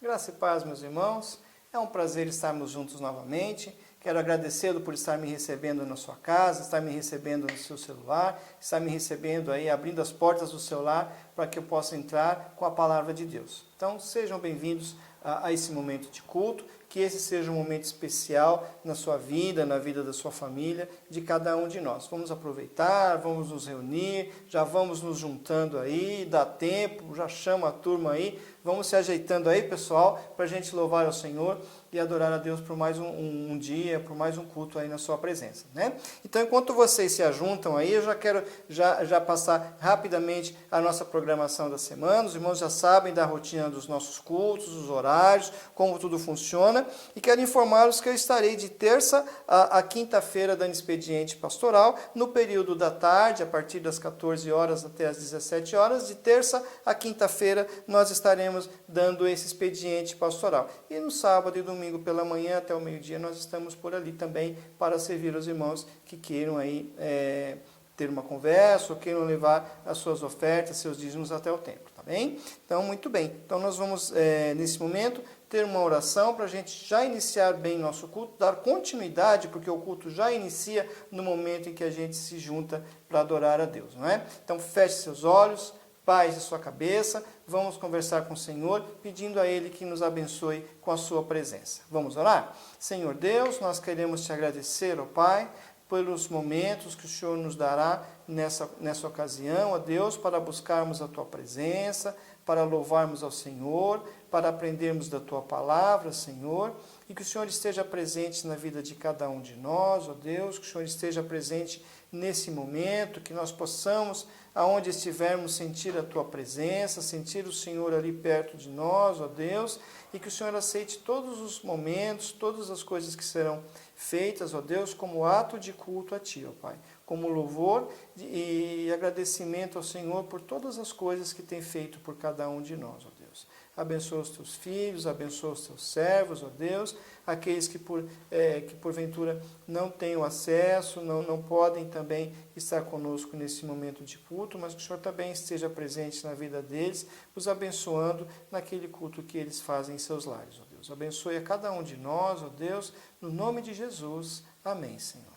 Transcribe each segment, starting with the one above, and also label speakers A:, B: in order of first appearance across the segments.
A: Graça e paz, meus irmãos. É um prazer estarmos juntos novamente. Quero agradecê-lo por estar me recebendo na sua casa, estar me recebendo no seu celular, estar me recebendo aí, abrindo as portas do seu lar para que eu possa entrar com a palavra de Deus. Então, sejam bem-vindos a esse momento de culto, que esse seja um momento especial na sua vida, na vida da sua família, de cada um de nós. Vamos aproveitar, vamos nos reunir, já vamos nos juntando aí, dá tempo, já chama a turma aí, vamos se ajeitando aí, pessoal, para a gente louvar ao Senhor e adorar a Deus por mais um dia, por mais um culto aí na sua presença, né? Então, enquanto vocês se ajuntam aí, eu já quero já passar rapidamente a nossa programação da semana. Os irmãos já sabem da rotina dos nossos cultos, os horários, como tudo funciona, e quero informá-los que eu estarei de terça a quinta-feira dando expediente pastoral, no período da tarde, a partir das 14 horas até as 17 horas, de terça a quinta-feira nós estaremos dando esse expediente pastoral. E no sábado e domingo pela manhã até o meio-dia nós estamos por ali também para servir os irmãos que queiram aí ter uma conversa ou queiram levar as suas ofertas, seus dízimos até o templo, tá bem? Então, muito bem. Então, nós vamos, nesse momento, ter uma oração para a gente já iniciar bem nosso culto, dar continuidade, porque o culto já inicia no momento em que a gente se junta para adorar a Deus, não é? Então, feche seus olhos, paz a sua cabeça, vamos conversar com o Senhor, pedindo a Ele que nos abençoe com a sua presença. Vamos orar? Senhor Deus, nós queremos te agradecer, ó Pai, pelos momentos que o Senhor nos dará nessa ocasião, ó Deus, para buscarmos a Tua presença, para louvarmos ao Senhor, para aprendermos da Tua palavra, Senhor, e que o Senhor esteja presente na vida de cada um de nós, ó Deus, que o Senhor esteja presente nesse momento, que nós possamos, aonde estivermos, sentir a Tua presença, sentir o Senhor ali perto de nós, ó Deus, e que o Senhor aceite todos os momentos, todas as coisas que serão feitas, ó Deus, como ato de culto a Ti, ó Pai, como louvor e agradecimento ao Senhor por todas as coisas que tem feito por cada um de nós, ó Deus. Abençoa os Teus filhos, abençoa os Teus servos, ó Deus, aqueles que porventura não tenham acesso, não podem também estar conosco nesse momento de culto, mas que o Senhor também esteja presente na vida deles, os abençoando naquele culto que eles fazem em seus lares, ó Deus. Abençoe a cada um de nós, ó Deus, no nome de Jesus. Amém, Senhor.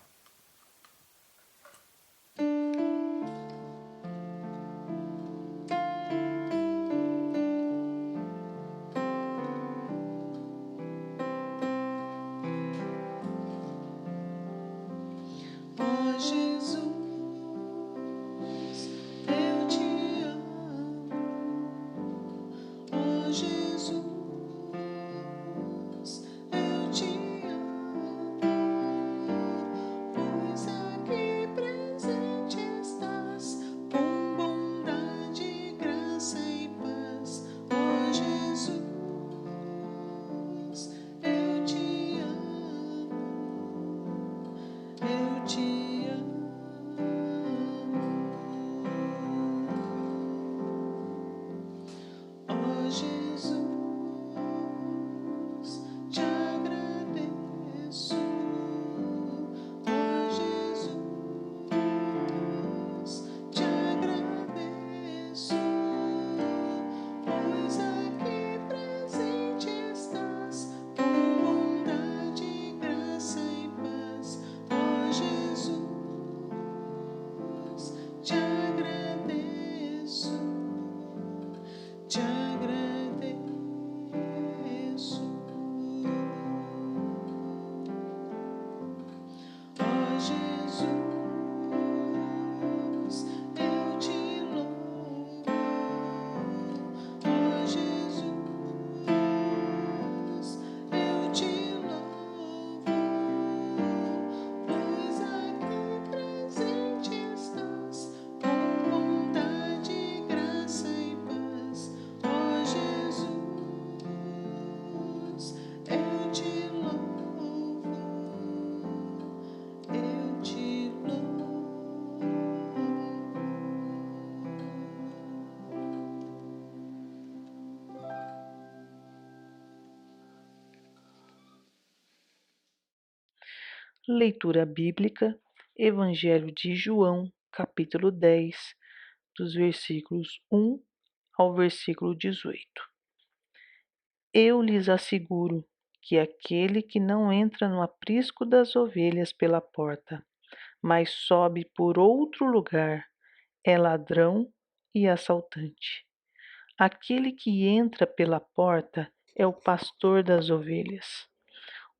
B: Leitura bíblica, Evangelho de João, capítulo 10, dos versículos 1 ao versículo 18. Eu lhes asseguro que aquele que não entra no aprisco das ovelhas pela porta, mas sobe por outro lugar, é ladrão e assaltante. Aquele que entra pela porta é o pastor das ovelhas.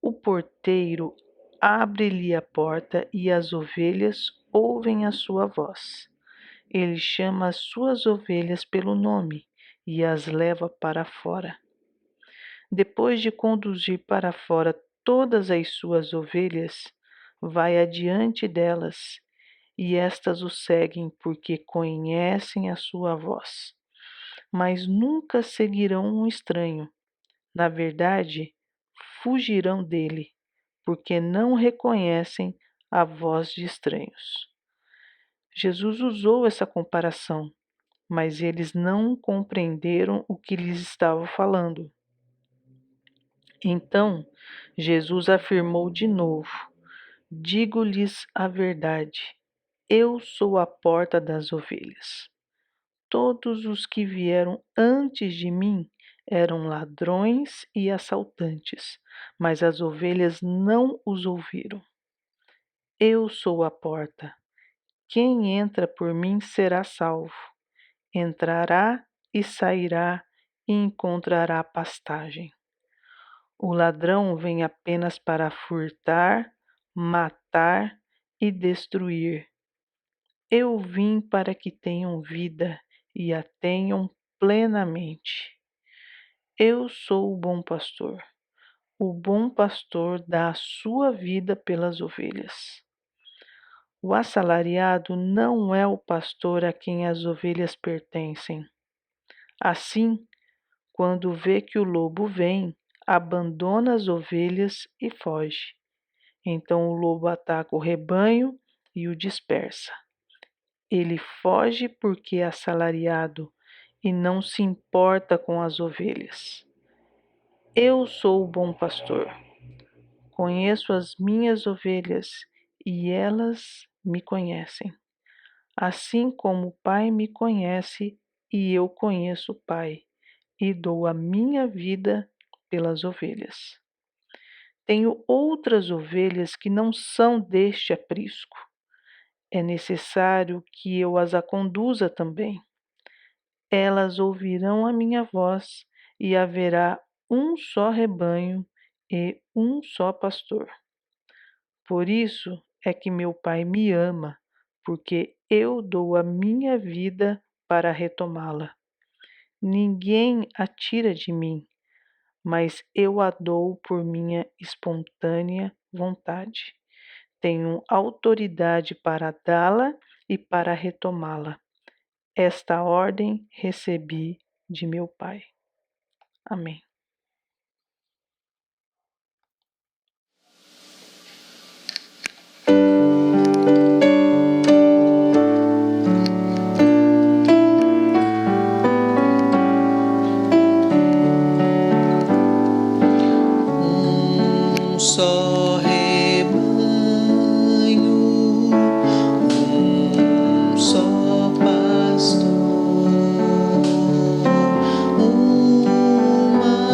B: O porteiro abre-lhe a porta e as ovelhas ouvem a sua voz. Ele chama as suas ovelhas pelo nome e as leva para fora. Depois de conduzir para fora todas as suas ovelhas, vai adiante delas, e estas o seguem porque conhecem a sua voz. Mas nunca seguirão um estranho. Na verdade, fugirão dele, porque não reconhecem a voz de estranhos. Jesus usou essa comparação, mas eles não compreenderam o que lhes estava falando. Então, Jesus afirmou de novo: Digo-lhes a verdade, eu sou a porta das ovelhas. Todos os que vieram antes de mim eram ladrões e assaltantes, mas as ovelhas não os ouviram. Eu sou a porta. Quem entra por mim será salvo. Entrará e sairá e encontrará pastagem. O ladrão vem apenas para furtar, matar e destruir. Eu vim para que tenham vida e a tenham plenamente. Eu sou o bom pastor. O bom pastor dá a sua vida pelas ovelhas. O assalariado não é o pastor a quem as ovelhas pertencem. Assim, quando vê que o lobo vem, abandona as ovelhas e foge. Então o lobo ataca o rebanho e o dispersa. Ele foge porque é assalariado e não se importa com as ovelhas. Eu sou o bom pastor. Conheço as minhas ovelhas e elas me conhecem. Assim como o Pai me conhece e eu conheço o Pai, e dou a minha vida pelas ovelhas. Tenho outras ovelhas que não são deste aprisco. É necessário que eu as conduza também. Elas ouvirão a minha voz e haverá um só rebanho e um só pastor. Por isso é que meu Pai me ama, porque eu dou a minha vida para retomá-la. Ninguém a tira de mim, mas eu a dou por minha espontânea vontade. Tenho autoridade para dá-la e para retomá-la. Esta ordem recebi de meu Pai. Amém.
C: Só rebanho, só pastor, uma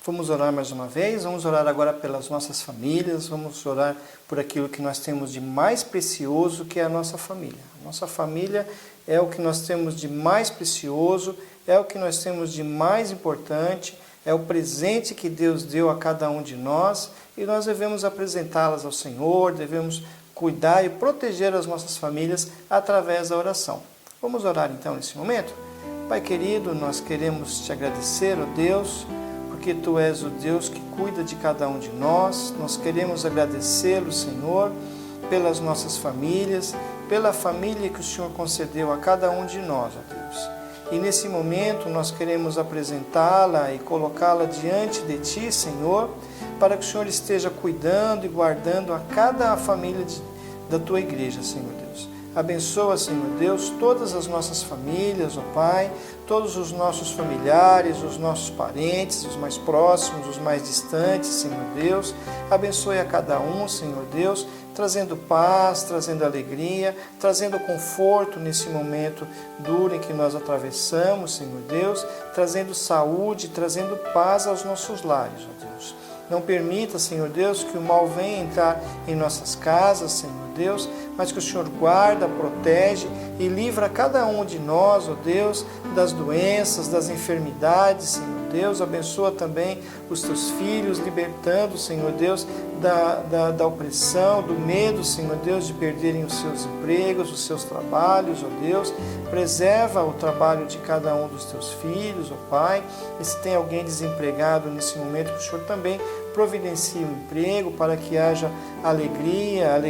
A: Vamos orar mais uma vez, vamos orar agora pelas nossas famílias, vamos orar por aquilo que nós temos de mais precioso, que é a nossa família. A nossa família é o que nós temos de mais precioso, é o que nós temos de mais importante, é o presente que Deus deu a cada um de nós e nós devemos apresentá-las ao Senhor, devemos cuidar e proteger as nossas famílias através da oração. Vamos orar então nesse momento? Pai querido, nós queremos te agradecer, ó Deus, porque Tu és o Deus que cuida de cada um de nós. Nós queremos agradecê-lo, Senhor, pelas nossas famílias, pela família que o Senhor concedeu a cada um de nós, ó Deus. E nesse momento nós queremos apresentá-la e colocá-la diante de Ti, Senhor, para que o Senhor esteja cuidando e guardando a cada família da Tua igreja, Senhor Deus. Abençoa, Senhor Deus, todas as nossas famílias, ó Pai, todos os nossos familiares, os nossos parentes, os mais próximos, os mais distantes, Senhor Deus. Abençoe a cada um, Senhor Deus, trazendo paz, trazendo alegria, trazendo conforto nesse momento duro em que nós atravessamos, Senhor Deus, trazendo saúde, trazendo paz aos nossos lares, ó Deus. Não permita, Senhor Deus, que o mal venha entrar em nossas casas, Senhor Deus, mas que o Senhor guarda, protege e livra cada um de nós, ó Deus, das doenças, das enfermidades, Senhor Deus. Abençoa também os Teus filhos, libertando, Senhor Deus, da opressão, do medo, Senhor Deus, de perderem os seus empregos, os seus trabalhos, ó Deus. Preserva o trabalho de cada um dos Teus filhos, ó Pai. E se tem alguém desempregado nesse momento, que o Senhor também providencie um emprego para que haja alegria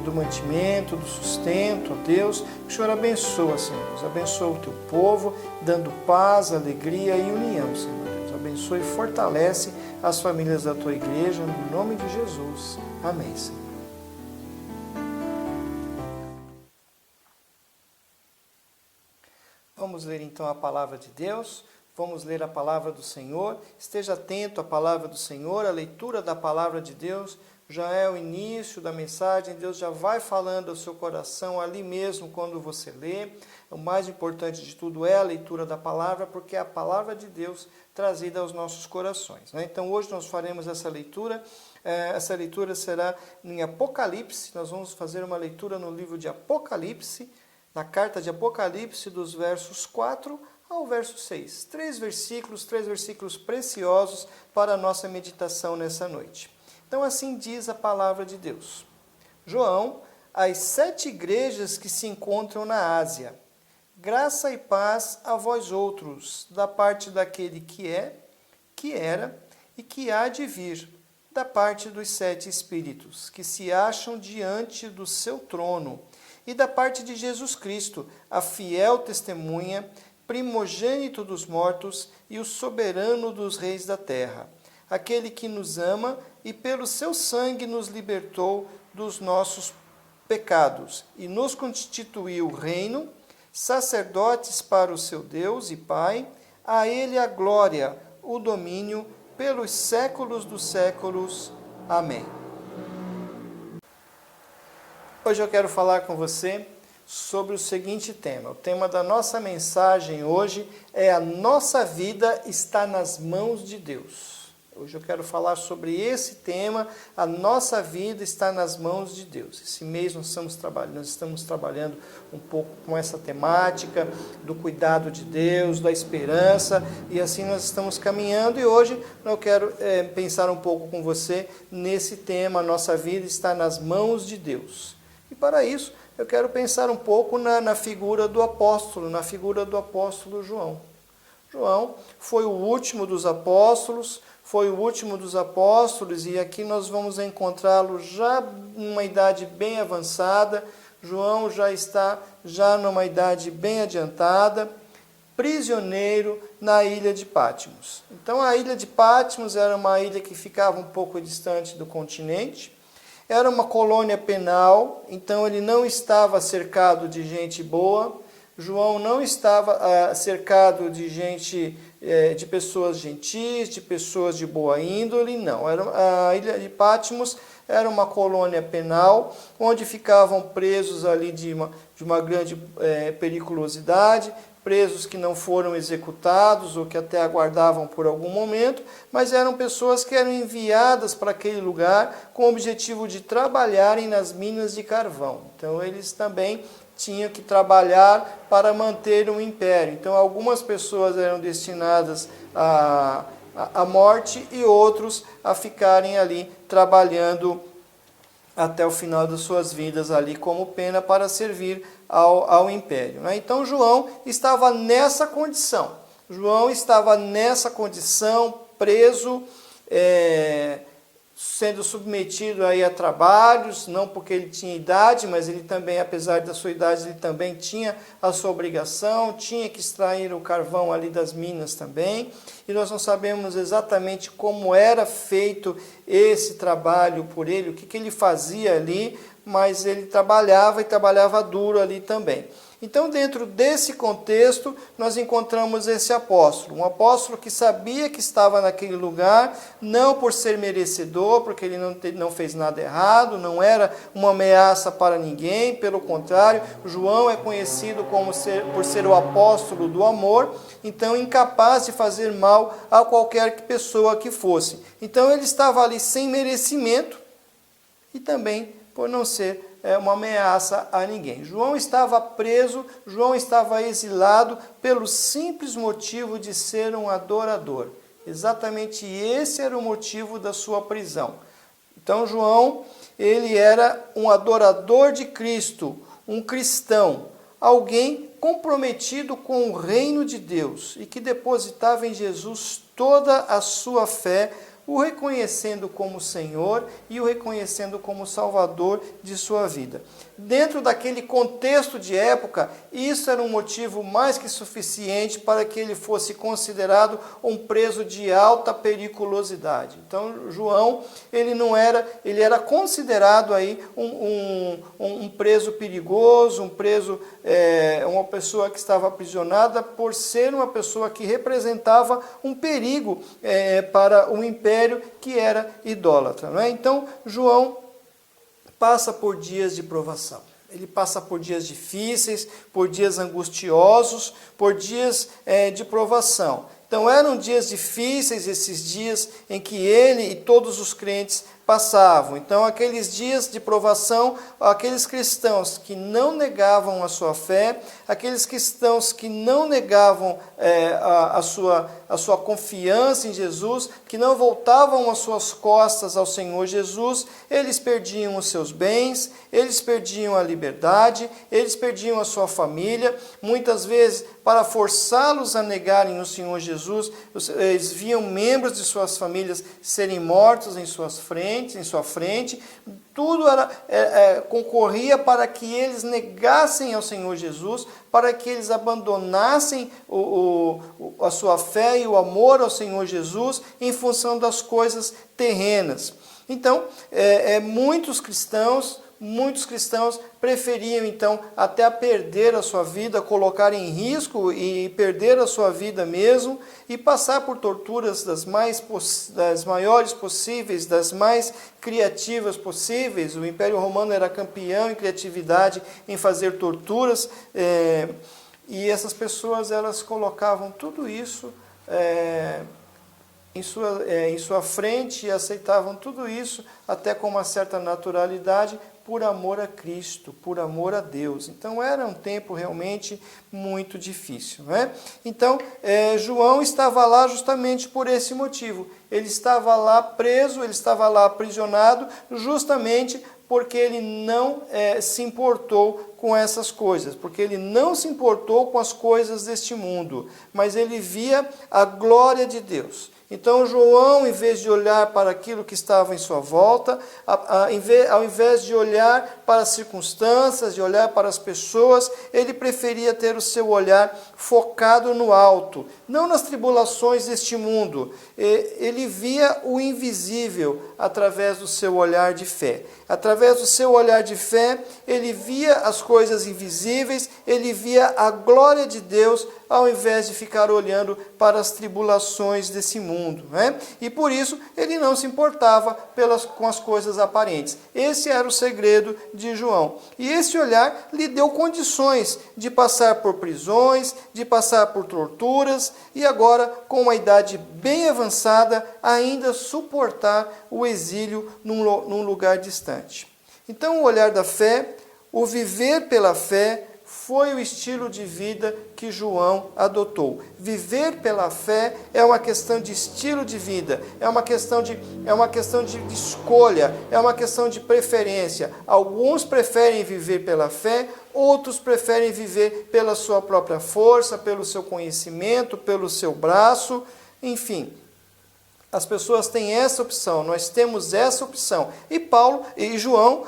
A: do mantimento, do sustento, ó Deus. Que o Senhor abençoa, Senhor Deus. Abençoa o Teu povo, dando paz, alegria e união, Senhor Deus. Abençoa e fortalece as famílias da Tua igreja, no nome de Jesus. Amém, Senhor. Vamos ler então a palavra de Deus. Vamos ler a palavra do Senhor. Esteja atento à palavra do Senhor. A leitura da palavra de Deus já é o início da mensagem. Deus já vai falando ao seu coração ali mesmo quando você lê. O mais importante de tudo é a leitura da palavra, porque é a palavra de Deus trazida aos nossos corações, né? Então hoje nós faremos essa leitura. Essa leitura será em Apocalipse. Nós vamos fazer uma leitura no livro de Apocalipse, na carta de Apocalipse, dos versos 4 ao verso 6. Três versículos preciosos para a nossa meditação nessa noite. Então assim diz a palavra de Deus. João, às 7 igrejas que se encontram na Ásia, graça e paz a vós outros, da parte daquele que é, que era e que há de vir, da parte dos 7 Espíritos, que se acham diante do seu trono, e da parte de Jesus Cristo, a fiel testemunha, primogênito dos mortos e o soberano dos reis da terra, aquele que nos ama e pelo seu sangue nos libertou dos nossos pecados e nos constituiu reino, sacerdotes para o seu Deus e Pai. A ele a glória, o domínio pelos séculos dos séculos. Amém. Hoje eu quero falar com você sobre o seguinte tema. O tema da nossa mensagem hoje é: a nossa vida está nas mãos de Deus. Hoje eu quero falar sobre esse tema: a nossa vida está nas mãos de Deus. Esse mês nós estamos trabalhando um pouco com essa temática do cuidado de Deus, da esperança, e assim nós estamos caminhando. E hoje eu quero pensar um pouco com você nesse tema: a nossa vida está nas mãos de Deus. E para isso eu quero pensar um pouco na figura do apóstolo, João. João foi o último dos apóstolos, e aqui nós vamos encontrá-lo já numa idade bem avançada. João já está numa idade bem adiantada, prisioneiro na ilha de Patmos. Então a ilha de Patmos era uma ilha que ficava um pouco distante do continente. Era uma colônia penal, então ele não estava cercado de gente boa. João não estava cercado de gente de pessoas gentis, de pessoas de boa índole, não. A ilha de Patmos era uma colônia penal, onde ficavam presos ali de uma grande periculosidade, presos que não foram executados ou que até aguardavam por algum momento, mas eram pessoas que eram enviadas para aquele lugar com o objetivo de trabalharem nas minas de carvão. Então eles também tinham que trabalhar para manter o império. Então algumas pessoas eram destinadas à morte e outros a ficarem ali trabalhando até o final das suas vidas ali como pena para servir ao império. Então João estava nessa condição. João estava nessa condição, preso, sendo submetido aí a trabalhos, não porque ele tinha idade, mas ele também, apesar da sua idade, ele também tinha a sua obrigação, tinha que extrair o carvão ali das minas também, e nós não sabemos exatamente como era feito esse trabalho por ele, o que ele fazia ali, mas ele trabalhava e trabalhava duro ali também. Então, dentro desse contexto, nós encontramos esse apóstolo, um apóstolo que sabia que estava naquele lugar, não por ser merecedor, porque ele não fez nada errado, não era uma ameaça para ninguém, pelo contrário, João é conhecido por ser o apóstolo do amor, então incapaz de fazer mal a qualquer pessoa que fosse. Então, ele estava ali sem merecimento e também por não ser uma ameaça a ninguém. João estava preso, João estava exilado pelo simples motivo de ser um adorador. Exatamente esse era o motivo da sua prisão. Então João, ele era um adorador de Cristo, um cristão, alguém comprometido com o reino de Deus e que depositava em Jesus toda a sua fé, o reconhecendo como Senhor e o reconhecendo como Salvador de sua vida. Dentro daquele contexto de época, isso era um motivo mais que suficiente para que ele fosse considerado um preso de alta periculosidade. Então, João, ele era considerado aí um preso perigoso, um preso, uma pessoa que estava aprisionada por ser uma pessoa que representava um perigo para o império que era idólatra. Não é? Então, João passa por dias de provação. Ele passa por dias difíceis, por dias angustiosos, por dias de provação. Então, eram dias difíceis esses dias em que ele e todos os crentes passavam. Então, aqueles dias de provação, aqueles cristãos que não negavam a sua fé, aqueles cristãos que não negavam a sua confiança em Jesus, que não voltavam as suas costas ao Senhor Jesus, eles perdiam os seus bens, eles perdiam a liberdade, eles perdiam a sua família. Muitas vezes, para forçá-los a negarem o Senhor Jesus, eles viam membros de suas famílias serem mortos em sua frente, tudo concorria para que eles negassem ao Senhor Jesus, para que eles abandonassem a sua fé e o amor ao Senhor Jesus em função das coisas terrenas. Então, muitos cristãos preferiam, então, até perder a sua vida, colocar em risco e perder a sua vida mesmo, e passar por torturas das maiores possíveis, das mais criativas possíveis. O Império Romano era campeão em criatividade, em fazer torturas, e essas pessoas, elas colocavam tudo isso em sua frente e aceitavam tudo isso até com uma certa naturalidade, por amor a Cristo, por amor a Deus. Então era um tempo realmente muito difícil. Né? Então João estava lá justamente por esse motivo. Ele estava lá preso, ele estava lá aprisionado, justamente porque ele não se importou com essas coisas, porque ele não se importou com as coisas deste mundo, mas ele via a glória de Deus. Então João, em vez de olhar para aquilo que estava em sua volta, ao invés de olhar para as circunstâncias, de olhar para as pessoas, ele preferia ter o seu olhar focado no alto, não nas tribulações deste mundo. Ele via o invisível através do seu olhar de fé. Através do seu olhar de fé, ele via as coisas invisíveis, ele via a glória de Deus, ao invés de ficar olhando para as tribulações desse mundo, né? E por isso ele não se importava com as coisas aparentes. Esse era o segredo de João. E esse olhar lhe deu condições de passar por prisões, de passar por torturas e agora, com uma idade bem avançada, ainda suportar o exílio num lugar distante. Então, o olhar da fé, o viver pela fé, foi o estilo de vida que João adotou. Viver pela fé é uma questão de estilo de vida, é uma questão de escolha, é uma questão de preferência. Alguns preferem viver pela fé, outros preferem viver pela sua própria força, pelo seu conhecimento, pelo seu braço, enfim. As pessoas têm essa opção, nós temos essa opção. E João,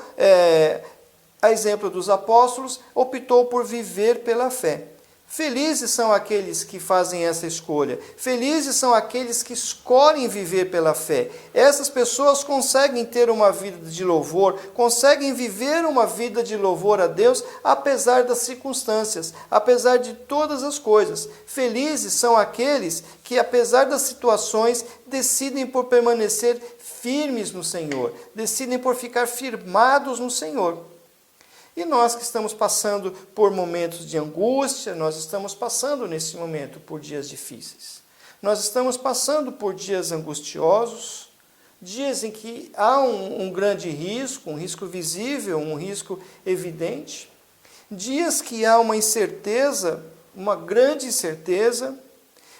A: a exemplo dos apóstolos, optou por viver pela fé. Felizes são aqueles que fazem essa escolha. Felizes são aqueles que escolhem viver pela fé. Essas pessoas conseguem ter uma vida de louvor, conseguem viver uma vida de louvor a Deus, apesar das circunstâncias, apesar de todas as coisas. Felizes são aqueles que, apesar das situações, decidem por permanecer firmes no Senhor, decidem por ficar firmados no Senhor. E nós que estamos passando por momentos de angústia, nós estamos passando nesse momento por dias difíceis. Nós estamos passando por dias angustiosos, dias em que há um grande risco, um risco visível, um risco evidente. Dias que há uma incerteza, uma grande incerteza,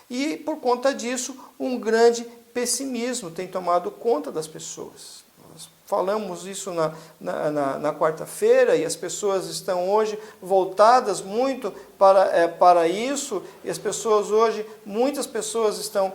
A: e por conta disso, um grande pessimismo tem tomado conta das pessoas. Falamos isso na quarta-feira e as pessoas estão hoje voltadas muito para isso, e as pessoas hoje, muitas pessoas estão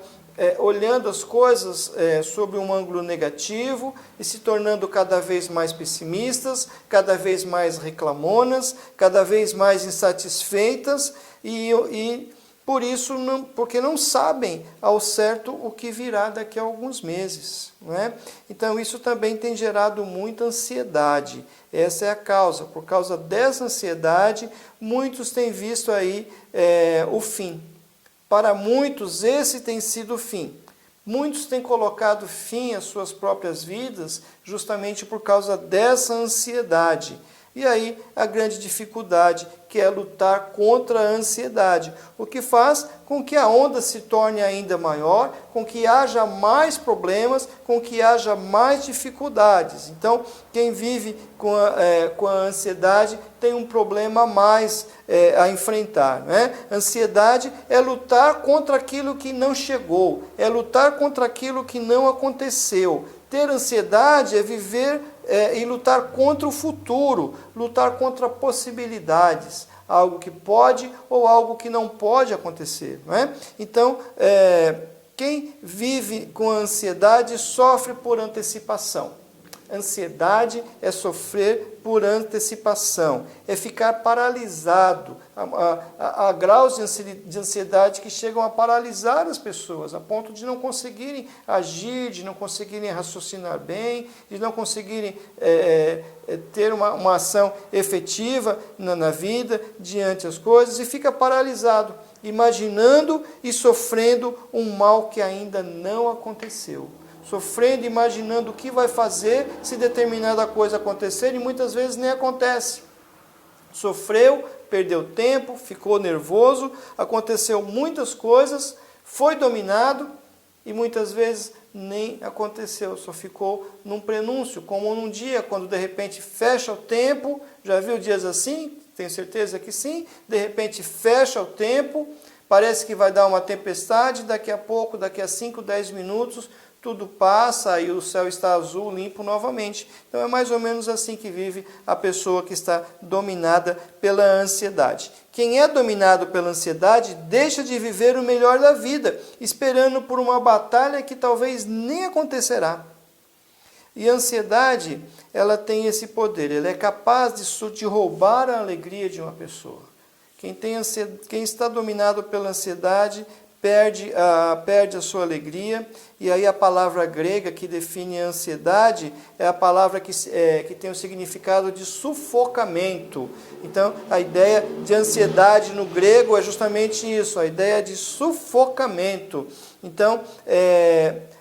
A: olhando as coisas sob um ângulo negativo e se tornando cada vez mais pessimistas, cada vez mais reclamonas, cada vez mais insatisfeitas e por isso, porque não sabem ao certo o que virá daqui a alguns meses, não é? Então, isso também tem gerado muita ansiedade. Essa é a causa. Por causa dessa ansiedade, muitos têm visto aí o fim. Para muitos, esse tem sido o fim. Muitos têm colocado fim às suas próprias vidas justamente por causa dessa ansiedade. E aí a grande dificuldade, que é lutar contra a ansiedade, o que faz com que a onda se torne ainda maior, com que haja mais problemas, com que haja mais dificuldades. Então, quem vive com a ansiedade tem um problema a mais a enfrentar, né? Ansiedade é lutar contra aquilo que não chegou, é lutar contra aquilo que não aconteceu. Ter ansiedade é viver e lutar contra o futuro, lutar contra possibilidades, algo que pode ou algo que não pode acontecer, não é? Então, quem vive com ansiedade sofre por antecipação. Ansiedade é sofrer por antecipação, é ficar paralisado. Há graus de ansiedade que chegam a paralisar as pessoas, a ponto de não conseguirem agir, de não conseguirem raciocinar bem, de não conseguirem ter uma ação efetiva na vida, diante das coisas, e fica paralisado, imaginando e sofrendo um mal que ainda não aconteceu. Sofrendo, imaginando o que vai fazer se determinada coisa acontecer, e muitas vezes nem acontece. Sofreu, perdeu tempo, ficou nervoso, aconteceu muitas coisas, foi dominado e muitas vezes nem aconteceu, só ficou num prenúncio, como num dia, quando de repente fecha o tempo. Já viu dias assim? Tenho certeza que sim. De repente fecha o tempo, parece que vai dar uma tempestade, daqui a pouco, daqui a 5, 10 minutos, tudo passa e o céu está azul, limpo novamente. Então é mais ou menos assim que vive a pessoa que está dominada pela ansiedade. Quem é dominado pela ansiedade deixa de viver o melhor da vida, esperando por uma batalha que talvez nem acontecerá. E a ansiedade, ela tem esse poder, ela é capaz de roubar a alegria de uma pessoa. Quem está dominado pela ansiedade perde a sua alegria. E aí a palavra grega que define a ansiedade é a palavra que tem o significado de sufocamento. Então, a ideia de ansiedade no grego é justamente isso, a ideia de sufocamento. Então,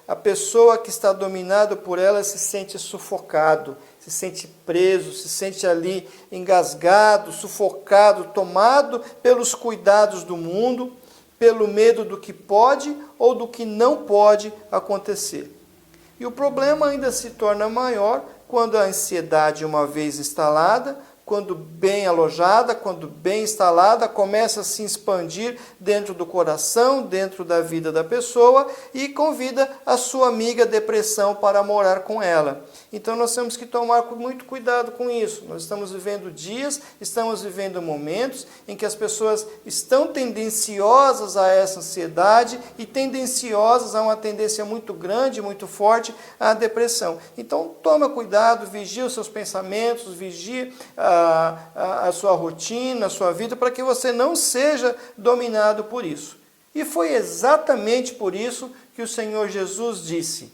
A: a pessoa que está dominada por ela se sente sufocado, se sente preso, se sente ali engasgado, sufocado, tomado pelos cuidados do mundo, pelo medo do que pode ou do que não pode acontecer. E o problema ainda se torna maior quando a ansiedade, uma vez instalada, quando bem alojada, quando bem instalada, começa a se expandir dentro do coração, dentro da vida da pessoa e convida a sua amiga depressão para morar com ela. Então nós temos que tomar muito cuidado com isso. Nós estamos vivendo dias, estamos vivendo momentos em que as pessoas estão tendenciosas a essa ansiedade e tendenciosas a uma tendência muito grande, muito forte à depressão. Então toma cuidado, vigie os seus pensamentos, vigie a sua rotina, a sua vida, para que você não seja dominado por isso. E foi exatamente por isso que o Senhor Jesus disse: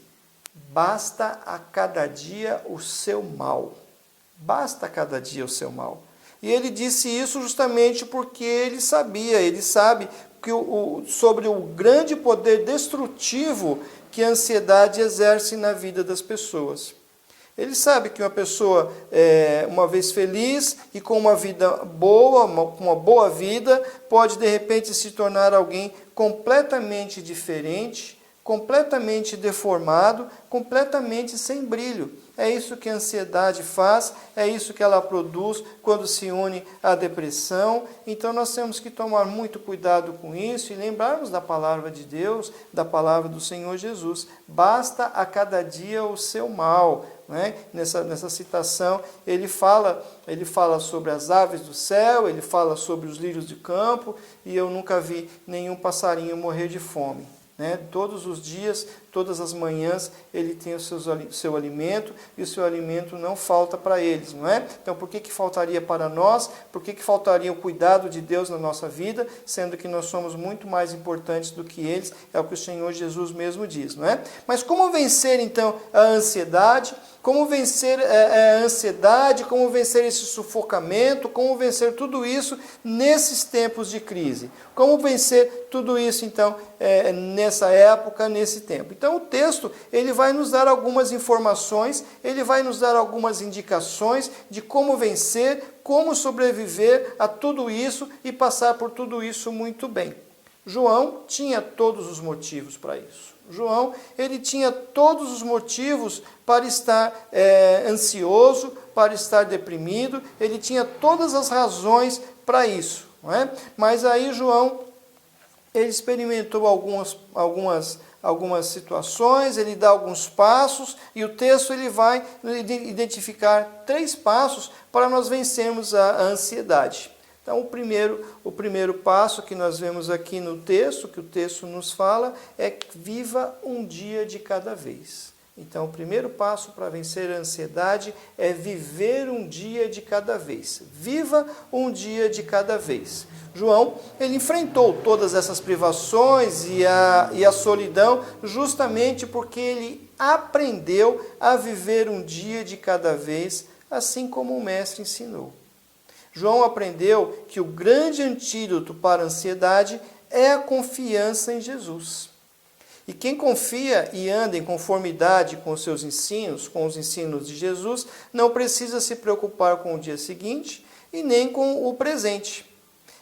A: basta a cada dia o seu mal. Basta a cada dia o seu mal. E ele disse isso justamente porque ele sabe que sobre o grande poder destrutivo que a ansiedade exerce na vida das pessoas. Ele sabe que uma pessoa, uma vez feliz e com uma vida boa, uma boa vida, pode de repente se tornar alguém completamente diferente, completamente deformado, completamente sem brilho. É isso que a ansiedade faz, é isso que ela produz quando se une à depressão. Então nós temos que tomar muito cuidado com isso e lembrarmos da palavra de Deus, da palavra do Senhor Jesus. Basta a cada dia o seu mal. Né? Nessa citação, ele fala sobre as aves do céu, ele fala sobre os lírios de campo, e eu nunca vi nenhum passarinho morrer de fome. Né? Todos os dias, todas as manhãs, ele tem o seu alimento, e o seu alimento não falta para eles, não é? Então, por que faltaria para nós? Por que faltaria o cuidado de Deus na nossa vida, sendo que nós somos muito mais importantes do que eles? É o que o Senhor Jesus mesmo diz, não é? Mas como vencer, então, a ansiedade? Como vencer a ansiedade, como vencer esse sufocamento, como vencer tudo isso nesses tempos de crise? Como vencer tudo isso, então, nessa época, nesse tempo? Então, o texto ele vai nos dar algumas informações, ele vai nos dar algumas indicações de como vencer, como sobreviver a tudo isso e passar por tudo isso muito bem. João tinha todos os motivos para isso. João, ele tinha todos os motivos para estar ansioso, para estar deprimido, ele tinha todas as razões para isso. Não é? Mas aí João, ele experimentou algumas situações, ele dá alguns passos, e o texto ele vai identificar 3 passos para nós vencermos a ansiedade. Então, o primeiro passo que nós vemos aqui no texto, que o texto nos fala, é viva um dia de cada vez. Então, o primeiro passo para vencer a ansiedade é viver um dia de cada vez. Viva um dia de cada vez. João, ele enfrentou todas essas privações e a solidão justamente porque ele aprendeu a viver um dia de cada vez, assim como o Mestre ensinou. João aprendeu que o grande antídoto para a ansiedade é a confiança em Jesus. E quem confia e anda em conformidade com os seus ensinos, com os ensinos de Jesus, não precisa se preocupar com o dia seguinte e nem com o presente.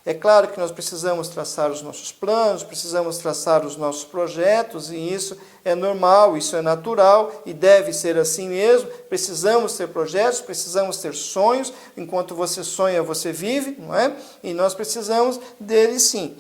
A: É claro que nós precisamos traçar os nossos planos, precisamos traçar os nossos projetos, e isso é normal, isso é natural e deve ser assim mesmo. Precisamos ter projetos, precisamos ter sonhos. Enquanto você sonha, você vive, não é? E nós precisamos deles sim.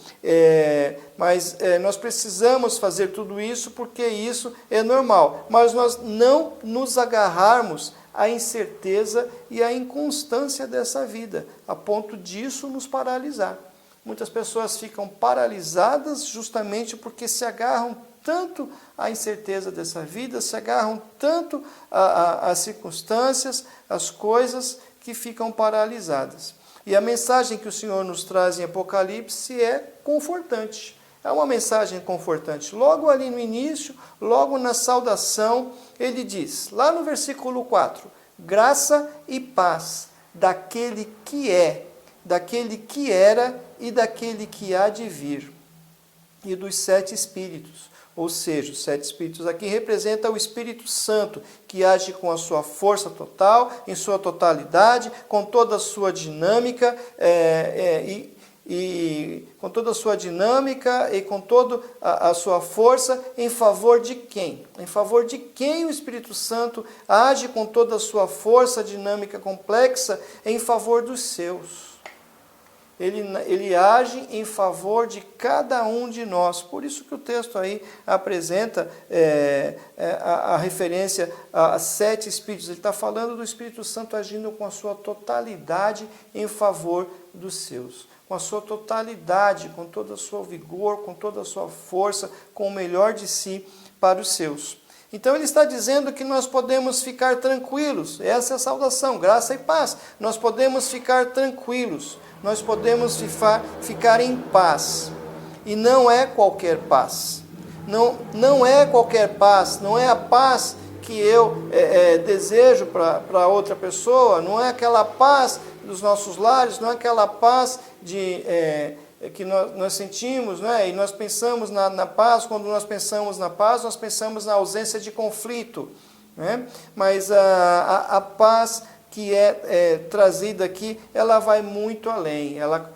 A: Mas nós precisamos fazer tudo isso porque isso é normal. Mas nós não nos agarrarmos à incerteza e à inconstância dessa vida, a ponto disso nos paralisar. Muitas pessoas ficam paralisadas justamente porque se agarram tanto à incerteza dessa vida, se agarram tanto às circunstâncias, às coisas, que ficam paralisadas. E a mensagem que o Senhor nos traz em Apocalipse é confortante. É uma mensagem confortante. Logo ali no início, logo na saudação, ele diz, lá no versículo 4, graça e paz daquele que é, daquele que era e daquele que há de vir, e dos 7 Espíritos. Ou seja, os 7 Espíritos aqui representam o Espírito Santo, que age com a sua força total, em sua totalidade, com toda a sua dinâmica, com toda a sua dinâmica e com toda a sua força, em favor de quem? Em favor de quem o Espírito Santo age com toda a sua força dinâmica complexa, em favor dos seus. Ele age em favor de cada um de nós. Por isso que o texto aí apresenta a referência a 7 Espíritos. Ele está falando do Espírito Santo agindo com a sua totalidade em favor dos seus. Com a sua totalidade, com todo o seu vigor, com toda a sua força, com o melhor de si para os seus. Então ele está dizendo que nós podemos ficar tranquilos. Essa é a saudação, graça e paz. Nós podemos ficar tranquilos. Nós podemos ficar em paz. E não é qualquer paz. Não é qualquer paz. Não é a paz que eu desejo para outra pessoa. Não é aquela paz dos nossos lares. Não é aquela paz que nós sentimos, né? E nós pensamos na paz. Quando nós pensamos na paz, nós pensamos na ausência de conflito, né? Mas a paz que é trazida aqui, ela vai muito além, ela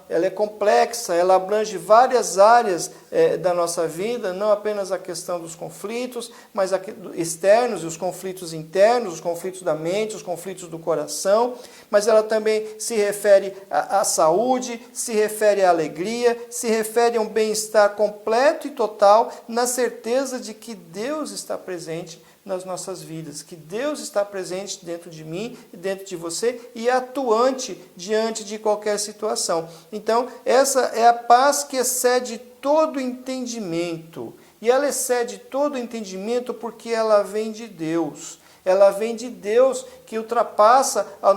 A: é complexa, ela abrange várias áreas da nossa vida, não apenas a questão dos conflitos, mas externos e os conflitos internos, os conflitos da mente, os conflitos do coração, mas ela também se refere à saúde, se refere à alegria, se refere a um bem-estar completo e total, na certeza de que Deus está presente nas nossas vidas, que Deus está presente dentro de mim e dentro de você e atuante diante de qualquer situação. Então, essa é a paz que excede todo entendimento. E ela excede todo entendimento porque ela vem de Deus. Ela vem de Deus, que ultrapassa a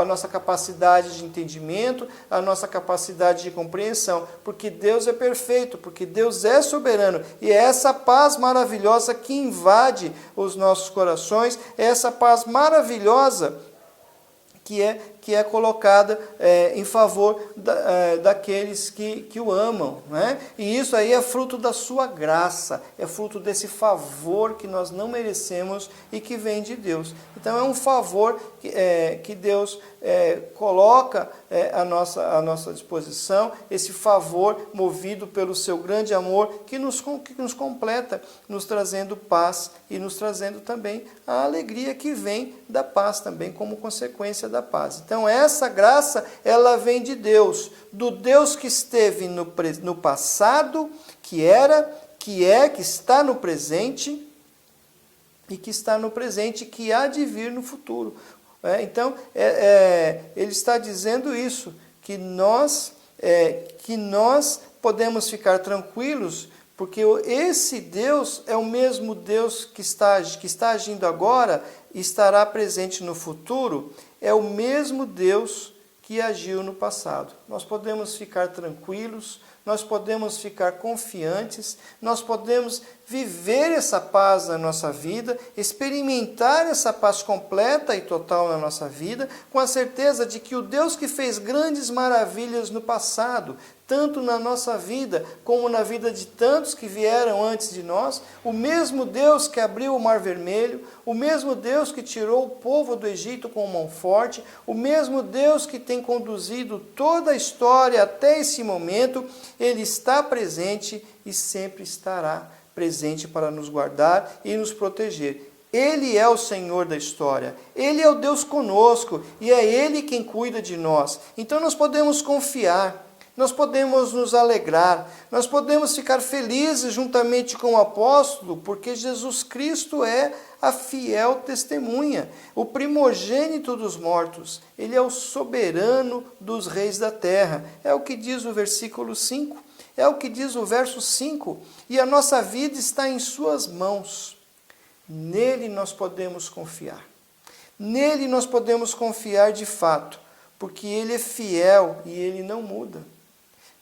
A: nossa capacidade de entendimento, a nossa capacidade de compreensão, porque Deus é perfeito, porque Deus é soberano, e é essa paz maravilhosa que invade os nossos corações, é essa paz maravilhosa que é colocada em favor daqueles que o amam, né? E isso aí é fruto da sua graça, é fruto desse favor que nós não merecemos e que vem de Deus. Então é um favor que Deus coloca à nossa disposição, esse favor movido pelo seu grande amor que nos completa, nos trazendo paz e nos trazendo também a alegria que vem da paz também como consequência da paz. Então essa graça, ela vem de Deus, do Deus que esteve no passado, que era, que é, que está no presente e que está no presente, que há de vir no futuro. Então, ele está dizendo isso, que nós podemos ficar tranquilos, porque esse Deus é o mesmo Deus que está agindo agora e estará presente no futuro, é o mesmo Deus que agiu no passado. Nós podemos ficar tranquilos, nós podemos ficar confiantes, nós podemos viver essa paz na nossa vida, experimentar essa paz completa e total na nossa vida, com a certeza de que o Deus que fez grandes maravilhas no passado, tanto na nossa vida como na vida de tantos que vieram antes de nós, o mesmo Deus que abriu o Mar Vermelho, o mesmo Deus que tirou o povo do Egito com mão forte, o mesmo Deus que tem conduzido toda a história até esse momento, Ele está presente e sempre estará presente para nos guardar e nos proteger. Ele é o Senhor da história, Ele é o Deus conosco e é Ele quem cuida de nós. Então nós podemos confiar, nós podemos nos alegrar, nós podemos ficar felizes juntamente com o apóstolo, porque Jesus Cristo é a fiel testemunha, o primogênito dos mortos. Ele é o soberano dos reis da terra. É o que diz o versículo 5, é o que diz o verso 5. E a nossa vida está em suas mãos. Nele nós podemos confiar. Nele nós podemos confiar de fato, porque Ele é fiel e Ele não muda.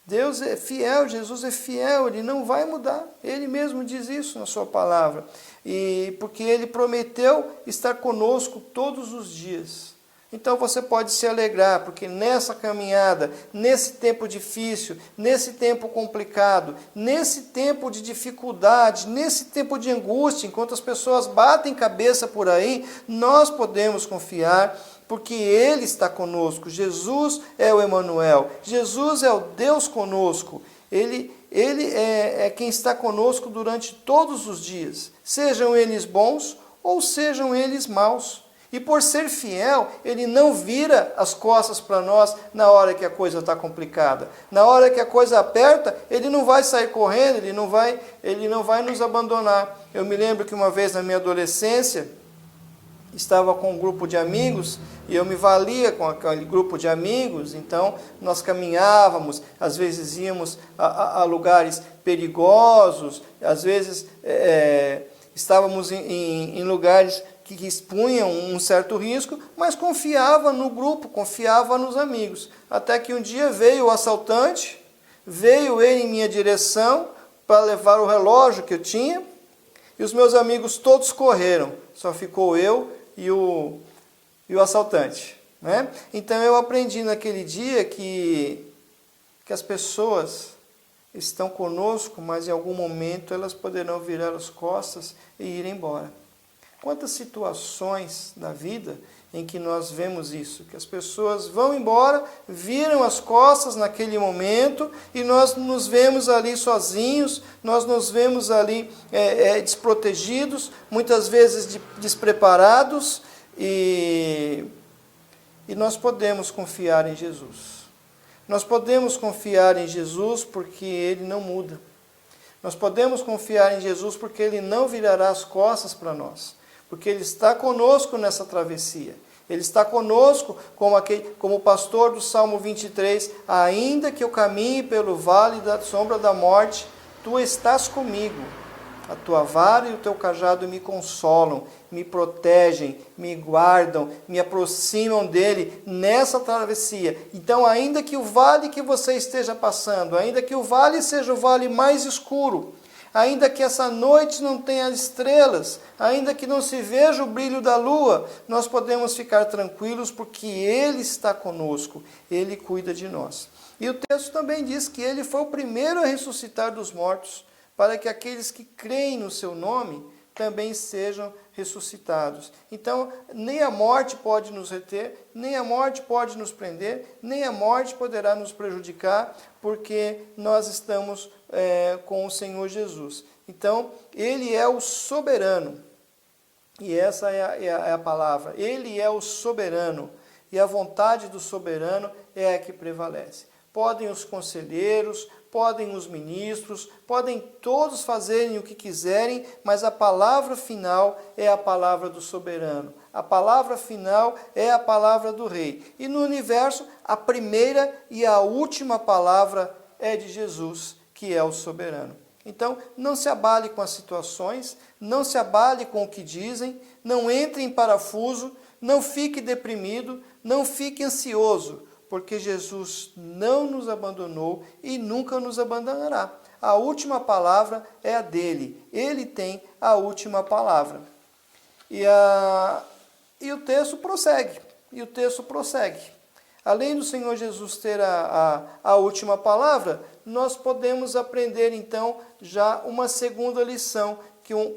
A: Deus é fiel, Jesus é fiel, Ele não vai mudar. Ele mesmo diz isso na sua palavra. E porque Ele prometeu estar conosco todos os dias. Então você pode se alegrar, porque nessa caminhada, nesse tempo difícil, nesse tempo complicado, nesse tempo de dificuldade, nesse tempo de angústia, enquanto as pessoas batem cabeça por aí, nós podemos confiar, porque Ele está conosco. Jesus é o Emanuel, Jesus é o Deus conosco. Ele é quem está conosco durante todos os dias, sejam eles bons ou sejam eles maus. E por ser fiel, Ele não vira as costas para nós na hora que a coisa está complicada. Na hora que a coisa aperta, Ele não vai sair correndo, Ele não vai nos abandonar. Eu me lembro que uma vez na minha adolescência, estava com um grupo de amigos e eu me valia com aquele grupo de amigos, então nós caminhávamos, às vezes íamos a lugares perigosos, às vezes estávamos em lugares que expunham um certo risco, mas confiava no grupo, confiava nos amigos. Até que um dia veio o assaltante, veio ele em minha direção para levar o relógio que eu tinha, e os meus amigos todos correram, só ficou eu e o assaltante. Né? Então eu aprendi naquele dia que as pessoas estão conosco, mas em algum momento elas poderão virar as costas e ir embora. Quantas situações da vida em que nós vemos isso, que as pessoas vão embora, viram as costas naquele momento e nós nos vemos ali sozinhos, nós nos vemos ali desprotegidos, muitas vezes despreparados e nós podemos confiar em Jesus. Nós podemos confiar em Jesus porque Ele não muda. Nós podemos confiar em Jesus porque Ele não virará as costas para nós. Porque Ele está conosco nessa travessia. Ele está conosco como o pastor do Salmo 23, ainda que eu caminhe pelo vale da sombra da morte, Tu estás comigo. A Tua vara e o Teu cajado me consolam, me protegem, me guardam, me aproximam dEle nessa travessia. Então, ainda que o vale que você esteja passando, ainda que o vale seja o vale mais escuro, ainda que essa noite não tenha estrelas, ainda que não se veja o brilho da lua, nós podemos ficar tranquilos porque Ele está conosco, Ele cuida de nós. E o texto também diz que Ele foi o primeiro a ressuscitar dos mortos, para que aqueles que creem no seu nome também sejam ressuscitados. Então, nem a morte pode nos reter, nem a morte pode nos prender, nem a morte poderá nos prejudicar, porque nós estamos com o Senhor Jesus. Então, Ele é o soberano, e essa é a palavra. Ele é o soberano, e a vontade do soberano é a que prevalece. Podem os conselheiros, podem os ministros, podem todos fazerem o que quiserem, mas a palavra final é a palavra do soberano. A palavra final é a palavra do rei. E no universo, a primeira e a última palavra é de Jesus, que é o soberano. Então, não se abale com as situações, não se abale com o que dizem, não entre em parafuso, não fique deprimido, não fique ansioso, porque Jesus não nos abandonou e nunca nos abandonará. A última palavra é a dele. Ele tem a última palavra. E o texto prossegue. Além do Senhor Jesus ter a última palavra, nós podemos aprender, então, já uma segunda lição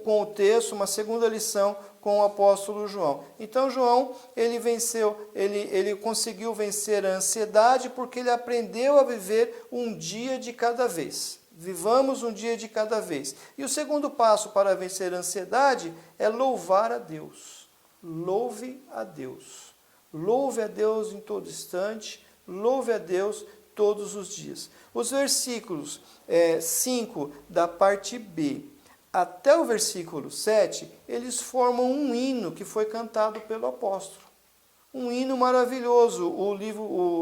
A: com o texto, uma segunda lição com o apóstolo João. Então, João, ele conseguiu vencer a ansiedade porque ele aprendeu a viver um dia de cada vez. Vivamos um dia de cada vez. E o segundo passo para vencer a ansiedade é louvar a Deus. Louve a Deus. Louve a Deus em todo instante. Louve a Deus todos os dias. Os versículos 5 da parte B até o versículo 7, eles formam um hino que foi cantado pelo apóstolo. Um hino maravilhoso.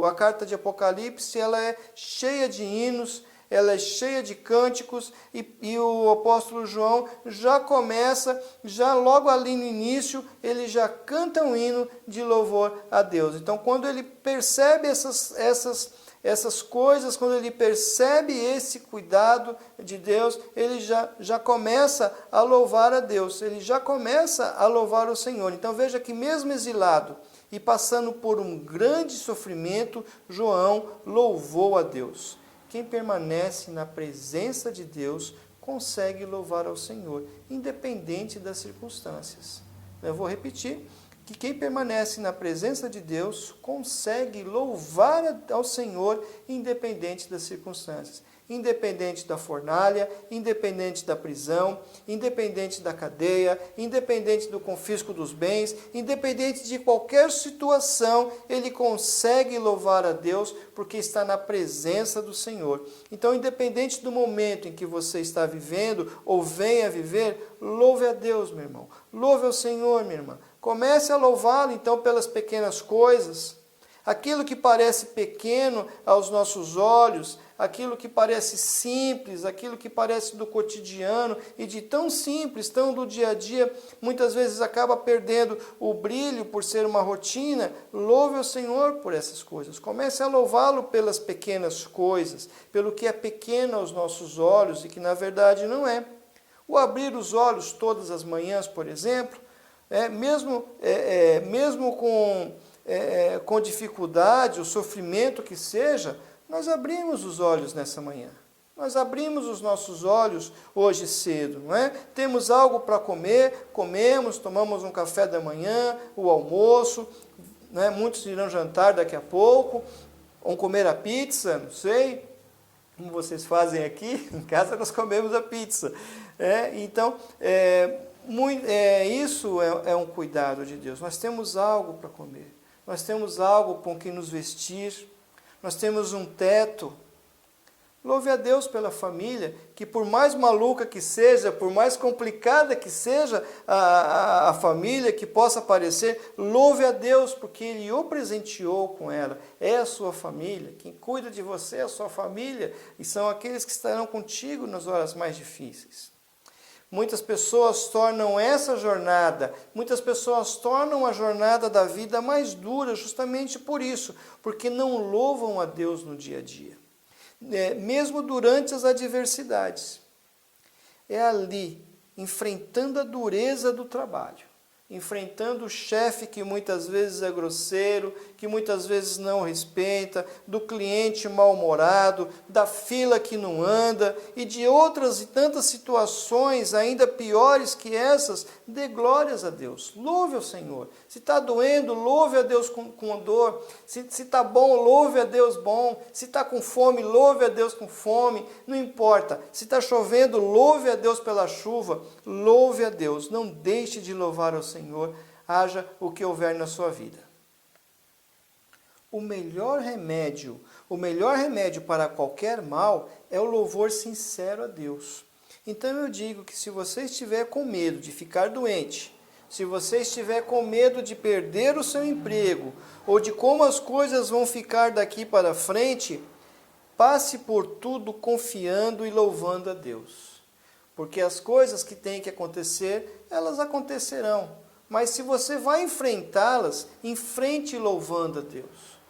A: A carta de Apocalipse, ela é cheia de hinos, ela é cheia de cânticos, e o apóstolo João já começa, já logo ali no início, ele já canta um hino de louvor a Deus. Então, quando ele percebe Essas coisas, quando ele percebe esse cuidado de Deus, ele já começa a louvar a Deus, ele já começa a louvar o Senhor. Então veja que mesmo exilado e passando por um grande sofrimento, João louvou a Deus. Quem permanece na presença de Deus consegue louvar ao Senhor, independente das circunstâncias. Eu vou repetir, que quem permanece na presença de Deus consegue louvar ao Senhor independente das circunstâncias, independente da fornalha, independente da prisão, independente da cadeia, independente do confisco dos bens, independente de qualquer situação, ele consegue louvar a Deus porque está na presença do Senhor. Então, independente do momento em que você está vivendo ou venha viver, louve a Deus, meu irmão. Louve ao Senhor, minha irmã. Comece a louvá-lo, então, pelas pequenas coisas. Aquilo que parece pequeno aos nossos olhos, aquilo que parece simples, aquilo que parece do cotidiano e de tão simples, tão do dia a dia, muitas vezes acaba perdendo o brilho por ser uma rotina. Louve o Senhor por essas coisas. Comece a louvá-lo pelas pequenas coisas, pelo que é pequeno aos nossos olhos e que na verdade não é. O abrir os olhos todas as manhãs, por exemplo, mesmo com dificuldade, o sofrimento que seja, nós abrimos os olhos nessa manhã. Nós abrimos os nossos olhos hoje cedo, não é? Temos algo para comer, comemos, tomamos um café da manhã, o almoço, não é? Muitos irão jantar daqui a pouco, vão comer a pizza, não sei, como vocês fazem aqui, em casa nós comemos a pizza. Então, isso é um cuidado de Deus. Nós temos algo para comer, nós temos algo com que nos vestir, nós temos um teto. Louve a Deus pela família, que por mais maluca que seja, por mais complicada que seja a família que possa parecer, louve a Deus, porque Ele o presenteou com ela. É a sua família, quem cuida de você é a sua família, e são aqueles que estarão contigo nas horas mais difíceis. Muitas pessoas tornam essa jornada, muitas pessoas tornam a jornada da vida mais dura justamente por isso, porque não louvam a Deus no dia a dia. Mesmo durante as adversidades. É ali, enfrentando a dureza do trabalho, enfrentando o chefe que muitas vezes é grosseiro, que muitas vezes não respeita, do cliente mal-humorado, da fila que não anda e de outras e tantas situações ainda piores que essas, dê glórias a Deus, louve ao Senhor. Se está doendo, louve a Deus com dor. Se está bom, louve a Deus bom. Se está com fome, louve a Deus com fome. Não importa. Se está chovendo, louve a Deus pela chuva. Louve a Deus. Não deixe de louvar ao Senhor, haja o que houver na sua vida. O melhor remédio para qualquer mal é o louvor sincero a Deus. Então eu digo que se você estiver com medo de ficar doente, se você estiver com medo de perder o seu emprego, ou de como as coisas vão ficar daqui para frente, passe por tudo confiando e louvando a Deus. Porque as coisas que têm que acontecer, elas acontecerão. Mas se você vai enfrentá-las, enfrente louvando a Deus.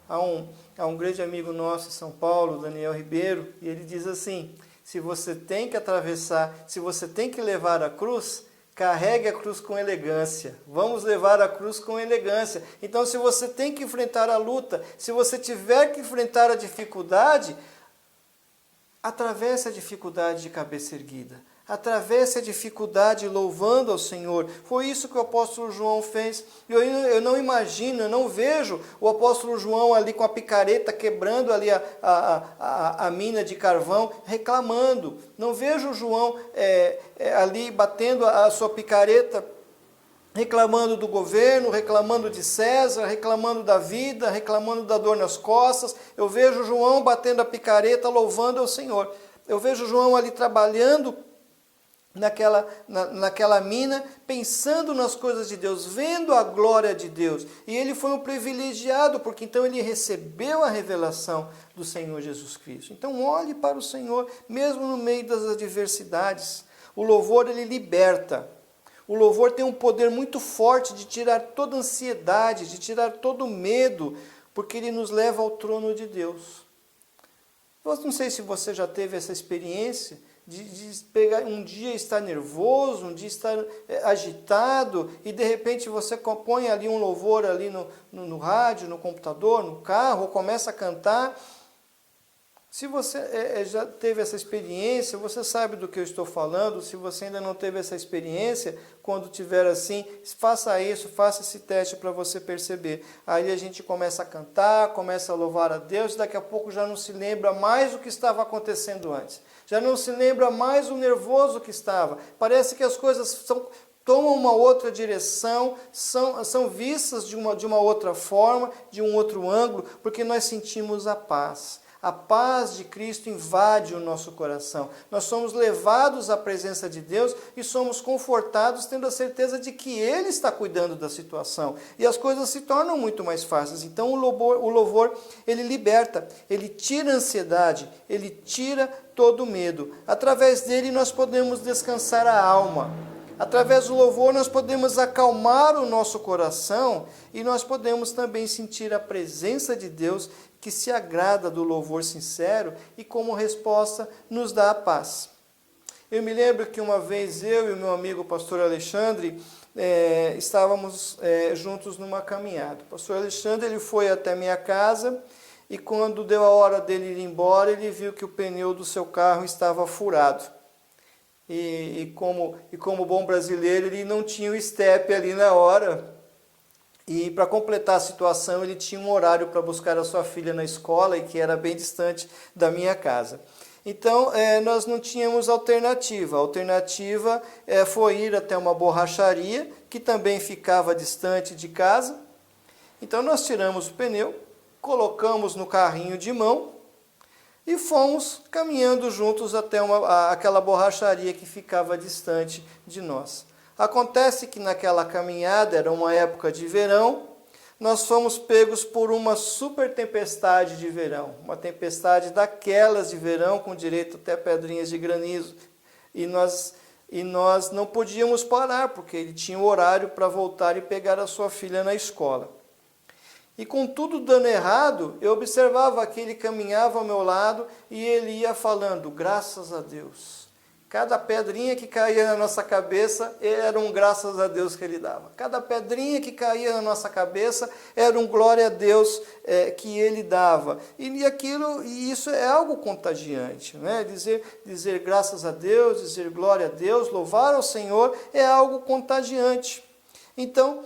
A: Há um grande amigo nosso em São Paulo, Daniel Ribeiro, e ele diz assim: se você tem que atravessar, se você tem que levar a cruz, carregue a cruz com elegância. Vamos levar a cruz com elegância. Então, se você tem que enfrentar a luta, se você tiver que enfrentar a dificuldade, atravesse a dificuldade de cabeça erguida. Atravesse a dificuldade louvando ao Senhor. Foi isso que o apóstolo João fez. Eu não imagino, eu não vejo o apóstolo João ali com a picareta quebrando ali a mina de carvão, reclamando. Não vejo o João ali batendo a sua picareta, reclamando do governo, reclamando de César, reclamando da vida, reclamando da dor nas costas. Eu vejo João batendo a picareta, louvando ao Senhor. Eu vejo João ali trabalhando naquela mina, pensando nas coisas de Deus, vendo a glória de Deus. E ele foi um privilegiado, porque então ele recebeu a revelação do Senhor Jesus Cristo. Então olhe para o Senhor, mesmo no meio das adversidades. O louvor, ele liberta. O louvor tem um poder muito forte de tirar toda ansiedade, de tirar todo medo, porque ele nos leva ao trono de Deus. Eu não sei se você já teve essa experiência de pegar um dia estar nervoso, um dia estar agitado, e de repente você compõe ali um louvor ali no rádio, no computador, no carro, ou começa a cantar. Se você já teve essa experiência, você sabe do que eu estou falando. Se você ainda não teve essa experiência, quando tiver assim, faça isso, faça esse teste para você perceber. Aí a gente começa a cantar, começa a louvar a Deus, e daqui a pouco já não se lembra mais o que estava acontecendo antes. Já não se lembra mais o nervoso que estava. Parece que as coisas tomam uma outra direção, são vistas de uma outra forma, de um outro ângulo, porque nós sentimos a paz. A paz de Cristo invade o nosso coração. Nós somos levados à presença de Deus e somos confortados tendo a certeza de que Ele está cuidando da situação. E as coisas se tornam muito mais fáceis. Então o louvor ele liberta, ele tira a ansiedade, ele tira todo o medo. Através dele nós podemos descansar a alma. Através do louvor nós podemos acalmar o nosso coração e nós podemos também sentir a presença de Deus que se agrada do louvor sincero e como resposta nos dá a paz. Eu me lembro que uma vez eu e o meu amigo pastor Alexandre estávamos juntos numa caminhada. O pastor Alexandre ele foi até minha casa e quando deu a hora dele ir embora, ele viu que o pneu do seu carro estava furado. E como bom brasileiro, ele não tinha o estepe ali na hora. E para completar a situação, ele tinha um horário para buscar a sua filha na escola, e que era bem distante da minha casa. Então, nós não tínhamos alternativa. A alternativa foi ir até uma borracharia, que também ficava distante de casa. Então, nós tiramos o pneu, colocamos no carrinho de mão, e fomos caminhando juntos até aquela borracharia que ficava distante de nós. Acontece que naquela caminhada, era uma época de verão, nós fomos pegos por uma super tempestade de verão. Uma tempestade daquelas de verão, com direito até pedrinhas de granizo. E nós não podíamos parar, porque ele tinha o horário para voltar e pegar a sua filha na escola. E com tudo dando errado, eu observava que ele caminhava ao meu lado e ele ia falando, graças a Deus. Cada pedrinha que caía na nossa cabeça era um graças a Deus que ele dava. Cada pedrinha que caía na nossa cabeça era um glória a Deus que ele dava. E isso é algo contagiante, né? Dizer graças a Deus, dizer glória a Deus, louvar ao Senhor é algo contagiante. Então,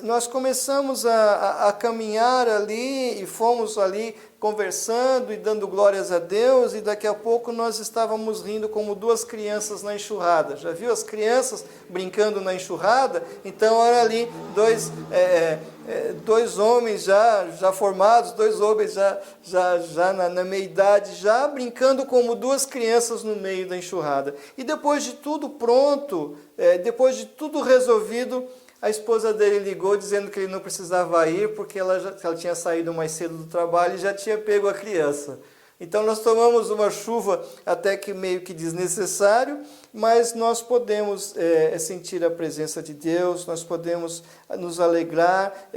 A: nós começamos a caminhar ali e fomos ali conversando e dando glórias a Deus, e daqui a pouco nós estávamos rindo como duas crianças na enxurrada. Já viu as crianças brincando na enxurrada? Então era ali dois homens já formados, dois homens já na meia-idade, já brincando como duas crianças no meio da enxurrada. E depois de tudo pronto, depois de tudo resolvido, a esposa dele ligou dizendo que ele não precisava ir porque ela tinha saído mais cedo do trabalho e já tinha pego a criança. Então nós tomamos uma chuva até que meio que desnecessário, mas nós podemos sentir a presença de Deus, nós podemos nos alegrar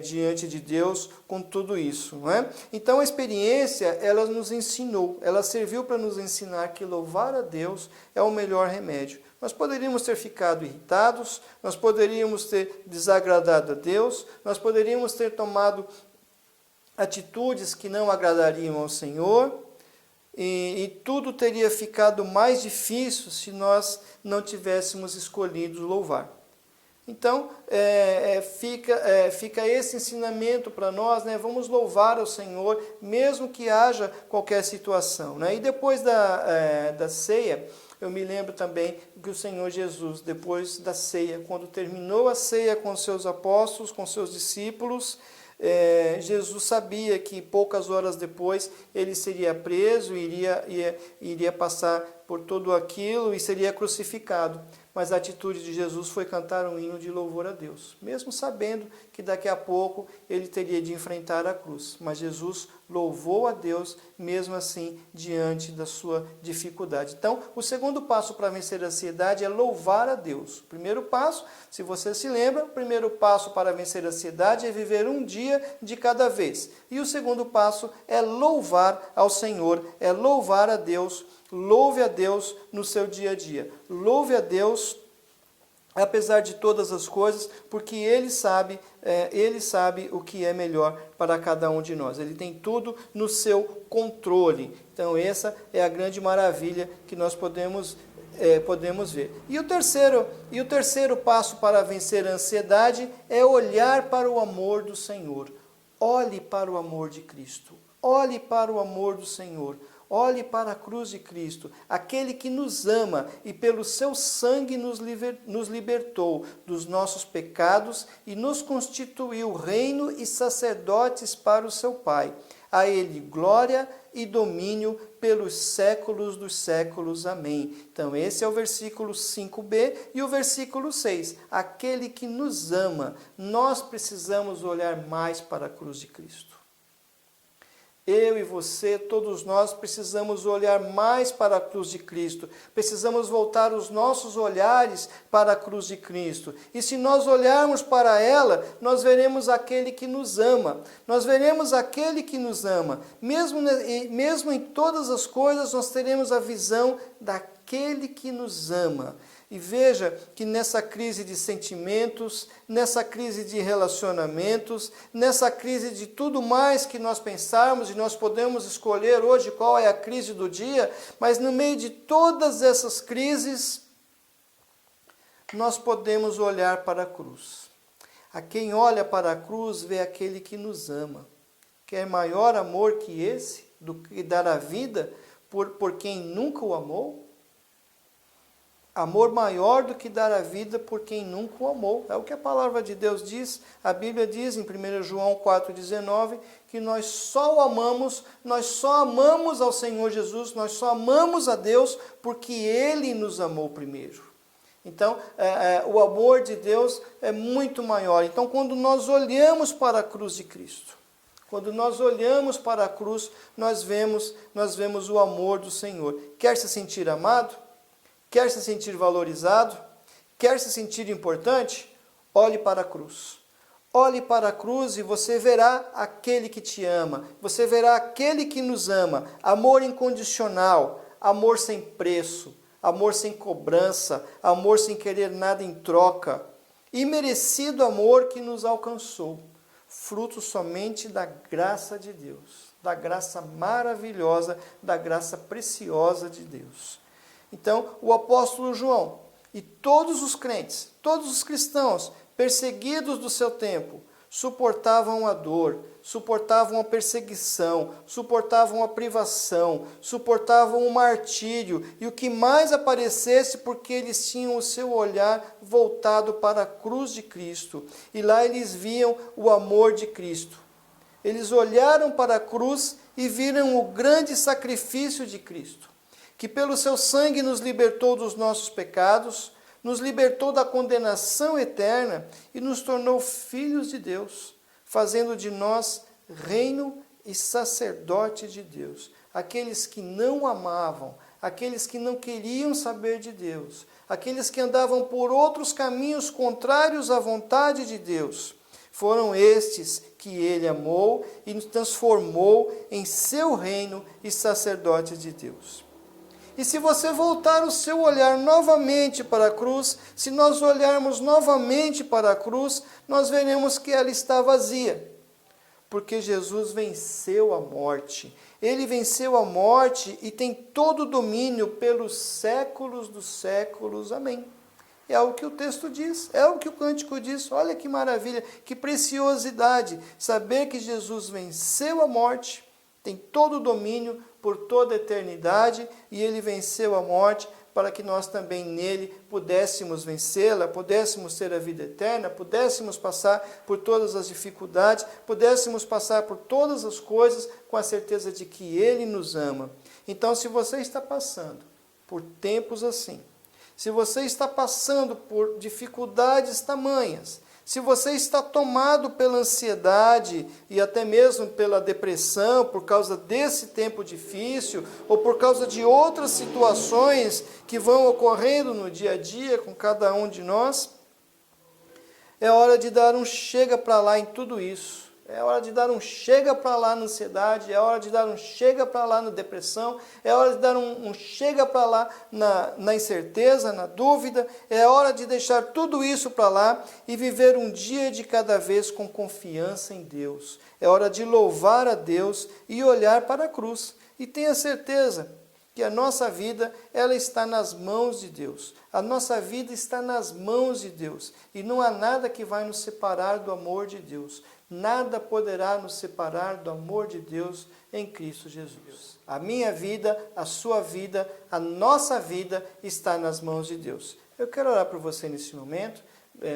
A: diante de Deus com tudo isso, não é? Então a experiência, ela nos ensinou, ela serviu para nos ensinar que louvar a Deus é o melhor remédio. Nós poderíamos ter ficado irritados, nós poderíamos ter desagradado a Deus, nós poderíamos ter tomado atitudes que não agradariam ao Senhor, e tudo teria ficado mais difícil se nós não tivéssemos escolhido louvar. Então, fica esse ensinamento para nós, né? Vamos louvar ao Senhor, mesmo que haja qualquer situação, né? E depois da ceia, eu me lembro também que o Senhor Jesus, depois da ceia, quando terminou a ceia com seus apóstolos, com seus discípulos, Jesus sabia que poucas horas depois ele seria preso, iria passar por tudo aquilo e seria crucificado. Mas a atitude de Jesus foi cantar um hino de louvor a Deus, mesmo sabendo que daqui a pouco ele teria de enfrentar a cruz. Mas Jesus louvou a Deus, mesmo assim, diante da sua dificuldade. Então, o segundo passo para vencer a ansiedade é louvar a Deus. O primeiro passo, se você se lembra, o primeiro passo para vencer a ansiedade é viver um dia de cada vez. E o segundo passo é louvar ao Senhor, é louvar a Deus. Louve a Deus no seu dia a dia. Louve a Deus apesar de todas as coisas, porque Ele sabe o que é melhor para cada um de nós. Ele tem tudo no seu controle. Então essa é a grande maravilha que nós podemos ver. E o terceiro passo para vencer a ansiedade é olhar para o amor do Senhor. Olhe para o amor de Cristo. Olhe para o amor do Senhor. Olhe para a cruz de Cristo, aquele que nos ama e pelo seu sangue nos libertou dos nossos pecados e nos constituiu reino e sacerdotes para o seu Pai. A Ele glória e domínio pelos séculos dos séculos. Amém. Então esse é o versículo 5b e o versículo 6. Aquele que nos ama, nós precisamos olhar mais para a cruz de Cristo. Eu e você, todos nós, precisamos olhar mais para a cruz de Cristo. Precisamos voltar os nossos olhares para a cruz de Cristo. E se nós olharmos para ela, nós veremos aquele que nos ama. Nós veremos aquele que nos ama. Mesmo em todas as coisas, nós teremos a visão daquele que nos ama. E veja que nessa crise de sentimentos, nessa crise de relacionamentos, nessa crise de tudo mais que nós pensarmos, e nós podemos escolher hoje qual é a crise do dia, mas no meio de todas essas crises, nós podemos olhar para a cruz. A quem olha para a cruz vê aquele que nos ama. Quer maior amor que esse, do que dar a vida por quem nunca o amou? Amor maior do que dar a vida por quem nunca o amou. É o que a palavra de Deus diz. A Bíblia diz em 1 João 4,19 que nós só amamos ao Senhor Jesus, nós só amamos a Deus porque Ele nos amou primeiro. Então, o amor de Deus é muito maior. Então, quando nós olhamos para a cruz de Cristo, quando nós olhamos para a cruz, nós vemos o amor do Senhor. Quer se sentir amado? Quer se sentir valorizado? Quer se sentir importante? Olhe para a cruz. Olhe para a cruz e você verá aquele que te ama. Você verá aquele que nos ama. Amor incondicional, amor sem preço, amor sem cobrança, amor sem querer nada em troca. Imerecido amor que nos alcançou. Fruto somente da graça de Deus, da graça maravilhosa, da graça preciosa de Deus. Então, o apóstolo João e todos os crentes, todos os cristãos perseguidos do seu tempo, suportavam a dor, suportavam a perseguição, suportavam a privação, suportavam o martírio e o que mais aparecesse, porque eles tinham o seu olhar voltado para a cruz de Cristo. E lá eles viam o amor de Cristo. Eles olharam para a cruz e viram o grande sacrifício de Cristo, que pelo seu sangue nos libertou dos nossos pecados, nos libertou da condenação eterna e nos tornou filhos de Deus, fazendo de nós reino e sacerdote de Deus. Aqueles que não amavam, aqueles que não queriam saber de Deus, aqueles que andavam por outros caminhos contrários à vontade de Deus, foram estes que Ele amou e nos transformou em seu reino e sacerdote de Deus. E se você voltar o seu olhar novamente para a cruz, se nós olharmos novamente para a cruz, nós veremos que ela está vazia. Porque Jesus venceu a morte. Ele venceu a morte e tem todo o domínio pelos séculos dos séculos. Amém. É o que o texto diz, é o que o cântico diz. Olha que maravilha, que preciosidade. Saber que Jesus venceu a morte, tem todo o domínio por toda a eternidade, e Ele venceu a morte para que nós também nele pudéssemos vencê-la, pudéssemos ter a vida eterna, pudéssemos passar por todas as dificuldades, pudéssemos passar por todas as coisas com a certeza de que Ele nos ama. Então, se você está passando por tempos assim, se você está passando por dificuldades tamanhas, Se você está tomado pela ansiedade e até mesmo pela depressão por causa desse tempo difícil ou por causa de outras situações que vão ocorrendo no dia a dia com cada um de nós, é hora de dar um chega para lá em tudo isso. É hora de dar um chega para lá na ansiedade, é hora de dar um chega para lá na depressão, é hora de dar um chega para lá na incerteza, na dúvida, é hora de deixar tudo isso para lá e viver um dia de cada vez com confiança em Deus. É hora de louvar a Deus e olhar para a cruz. E tenha certeza que a nossa vida, ela está nas mãos de Deus. A nossa vida está nas mãos de Deus. E não há nada que vai nos separar do amor de Deus. Nada poderá nos separar do amor de Deus em Cristo Jesus. A minha vida, a sua vida, a nossa vida está nas mãos de Deus. Eu quero orar por você nesse momento.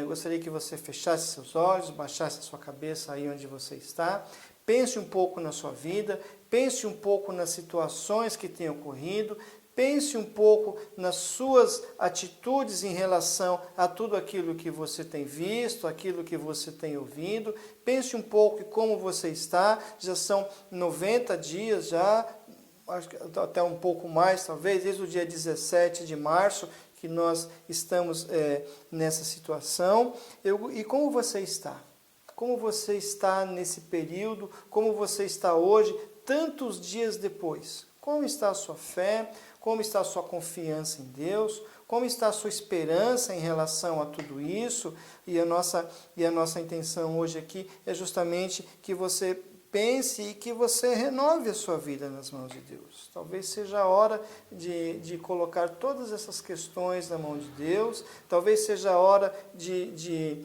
A: Gostaria que você fechasse seus olhos, baixasse a sua cabeça aí onde você está. Pense um pouco na sua vida, pense um pouco nas situações que têm ocorrido, pense um pouco nas suas atitudes em relação a tudo aquilo que você tem visto, aquilo que você tem ouvido. Pense um pouco em como você está. Já são 90 dias já, acho que até um pouco mais talvez, desde o dia 17 de março que nós estamos nessa situação. E como você está? Como você está nesse período? Como você está hoje, tantos dias depois? Como está a sua fé? Como está a sua confiança em Deus? Como está a sua esperança em relação a tudo isso? E a nossa intenção hoje aqui é justamente que você pense e que você renove a sua vida nas mãos de Deus. Talvez seja a hora de colocar todas essas questões na mão de Deus. Talvez seja a hora de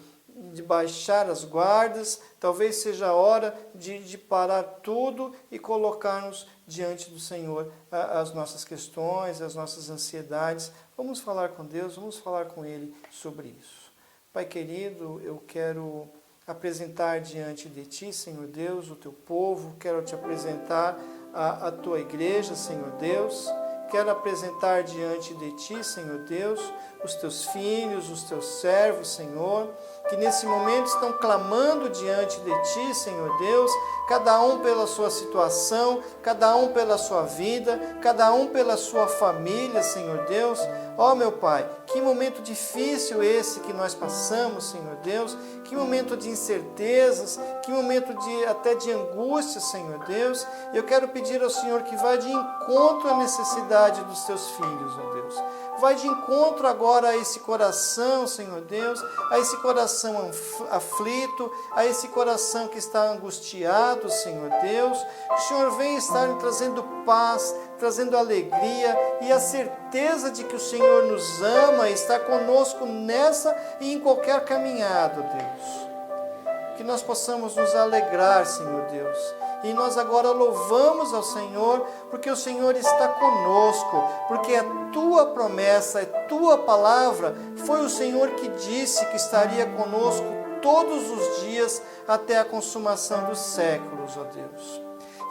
A: baixar as guardas, talvez seja a hora de parar tudo e colocarmos diante do Senhor as nossas questões, as nossas ansiedades. Vamos falar com Deus, vamos falar com Ele sobre isso. Pai querido, eu quero apresentar diante de Ti, Senhor Deus, o Teu povo, quero Te apresentar a Tua igreja, Senhor Deus. Quero apresentar diante de Ti, Senhor Deus, os Teus filhos, os Teus servos, Senhor, que nesse momento estão clamando diante de Ti, Senhor Deus, cada um pela sua situação, cada um pela sua vida, cada um pela sua família, Senhor Deus. Ó meu Pai, que momento difícil esse que nós passamos, Senhor Deus, que momento de incertezas, que momento até de angústia, Senhor Deus. Eu quero pedir ao Senhor que vá de encontro à necessidade dos Teus filhos, ó Deus. Vai de encontro agora a esse coração, Senhor Deus, a esse coração aflito, a esse coração que está angustiado, Senhor Deus. Que o Senhor venha estar trazendo paz, trazendo alegria e a certeza de que o Senhor nos ama e está conosco nessa e em qualquer caminhada, Deus. Que nós possamos nos alegrar, Senhor Deus. E nós agora louvamos ao Senhor, porque o Senhor está conosco, porque a Tua promessa, a Tua palavra, foi o Senhor que disse que estaria conosco todos os dias até a consumação dos séculos, ó Deus.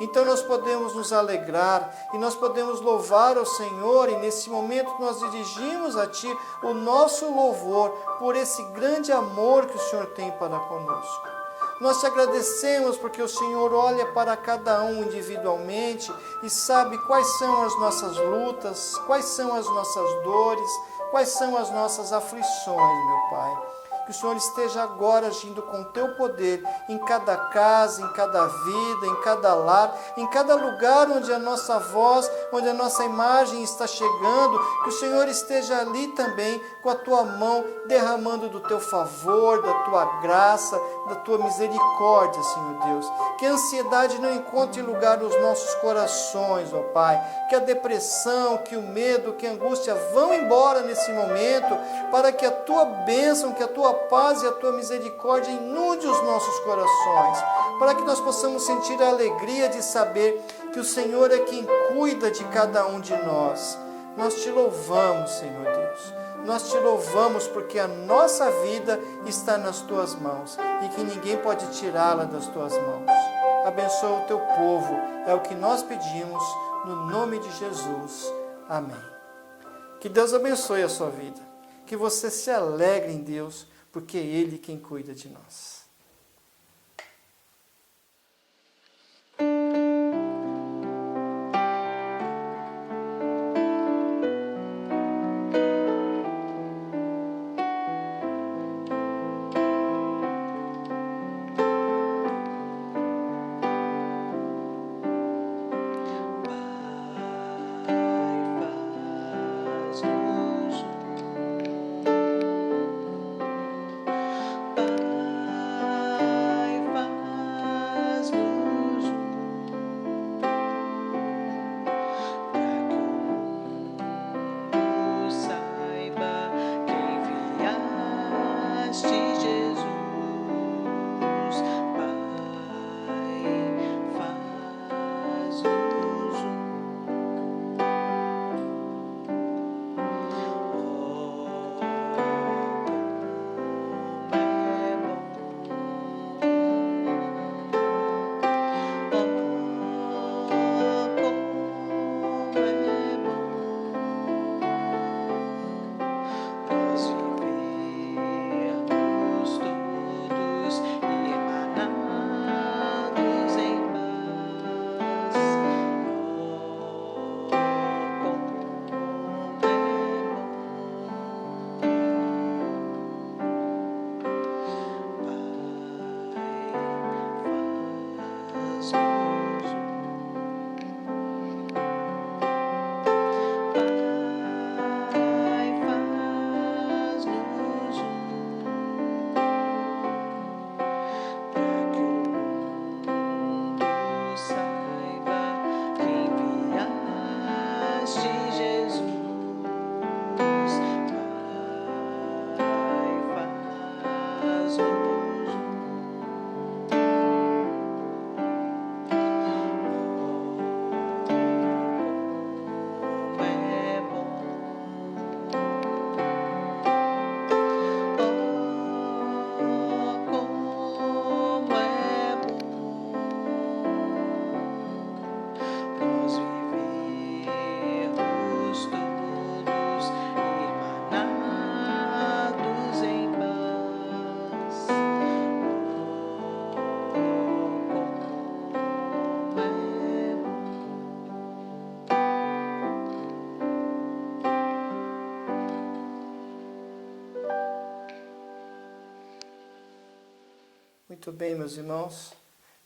A: Então nós podemos nos alegrar e nós podemos louvar ao Senhor, e nesse momento nós dirigimos a Ti o nosso louvor por esse grande amor que o Senhor tem para conosco. Nós te agradecemos porque o Senhor olha para cada um individualmente e sabe quais são as nossas lutas, quais são as nossas dores, quais são as nossas aflições, meu Pai. Que o Senhor esteja agora agindo com o Teu poder em cada casa, em cada vida, em cada lar, em cada lugar onde a nossa voz, onde a nossa imagem está chegando. Que o Senhor esteja ali também com a Tua mão, derramando do Teu favor, da Tua graça, da Tua misericórdia, Senhor Deus. Que a ansiedade não encontre lugar nos nossos corações, ó Pai. Que a depressão, que o medo, que a angústia vão embora nesse momento, para que a Tua bênção, que a Tua paz e a Tua misericórdia inunde os nossos corações, para que nós possamos sentir a alegria de saber que o Senhor é quem cuida de cada um de nós. Nós Te louvamos, Senhor Deus. Nós Te louvamos porque a nossa vida está nas Tuas mãos e que ninguém pode tirá-la das Tuas mãos. Abençoa o Teu povo, é o que nós pedimos, no nome de Jesus. Amém. Que Deus abençoe a sua vida, que você se alegre em Deus, porque é Ele quem cuida de nós. Muito bem, meus irmãos,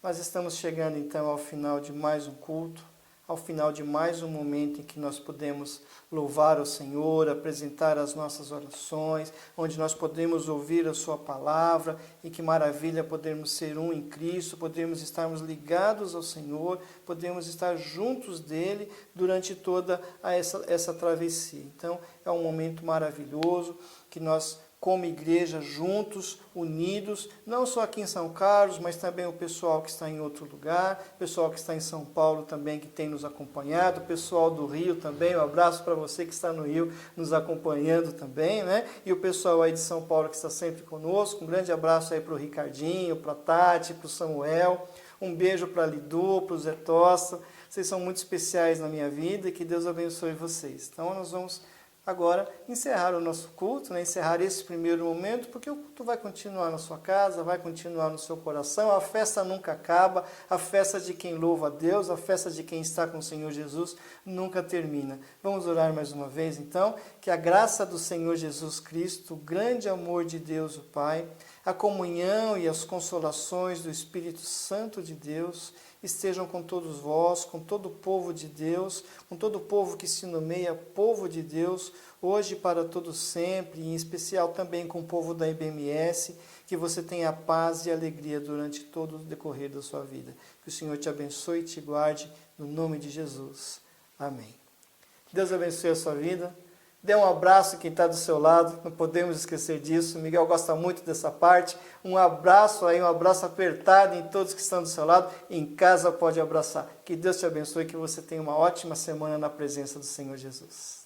A: nós estamos chegando então ao final de mais um culto, ao final de mais um momento em que nós podemos louvar o Senhor, apresentar as nossas orações, onde nós podemos ouvir a Sua palavra, e que maravilha podermos ser um em Cristo, podemos estarmos ligados ao Senhor, podemos estar juntos dEle durante toda essa travessia. Então, é um momento maravilhoso que nós, como igreja, juntos, unidos, não só aqui em São Carlos, mas também o pessoal que está em outro lugar, o pessoal que está em São Paulo também, que tem nos acompanhado, o pessoal do Rio também, um abraço para você que está no Rio nos acompanhando também, né? E o pessoal aí de São Paulo que está sempre conosco, um grande abraço aí para o Ricardinho, para a Tati, para o Samuel, um beijo para a Lidu, para o Zé Tosta, vocês são muito especiais na minha vida e que Deus abençoe vocês. Então nós vamos agora encerrar o nosso culto, né? Encerrar esse primeiro momento, porque o culto vai continuar na sua casa, vai continuar no seu coração, a festa nunca acaba, a festa de quem louva a Deus, a festa de quem está com o Senhor Jesus nunca termina. Vamos orar mais uma vez então, que a graça do Senhor Jesus Cristo, o grande amor de Deus o Pai, a comunhão e as consolações do Espírito Santo de Deus estejam com todos vós, com todo o povo de Deus, com todo o povo que se nomeia povo de Deus, hoje e para todo sempre, e em especial também com o povo da IBMS, que você tenha paz e alegria durante todo o decorrer da sua vida. Que o Senhor te abençoe e te guarde, no nome de Jesus. Amém. Deus abençoe a sua vida. Dê um abraço a quem está do seu lado, não podemos esquecer disso. Miguel gosta muito dessa parte. Um abraço aí, um abraço apertado em todos que estão do seu lado. Em casa pode abraçar. Que Deus te abençoe e que você tenha uma ótima semana na presença do Senhor Jesus.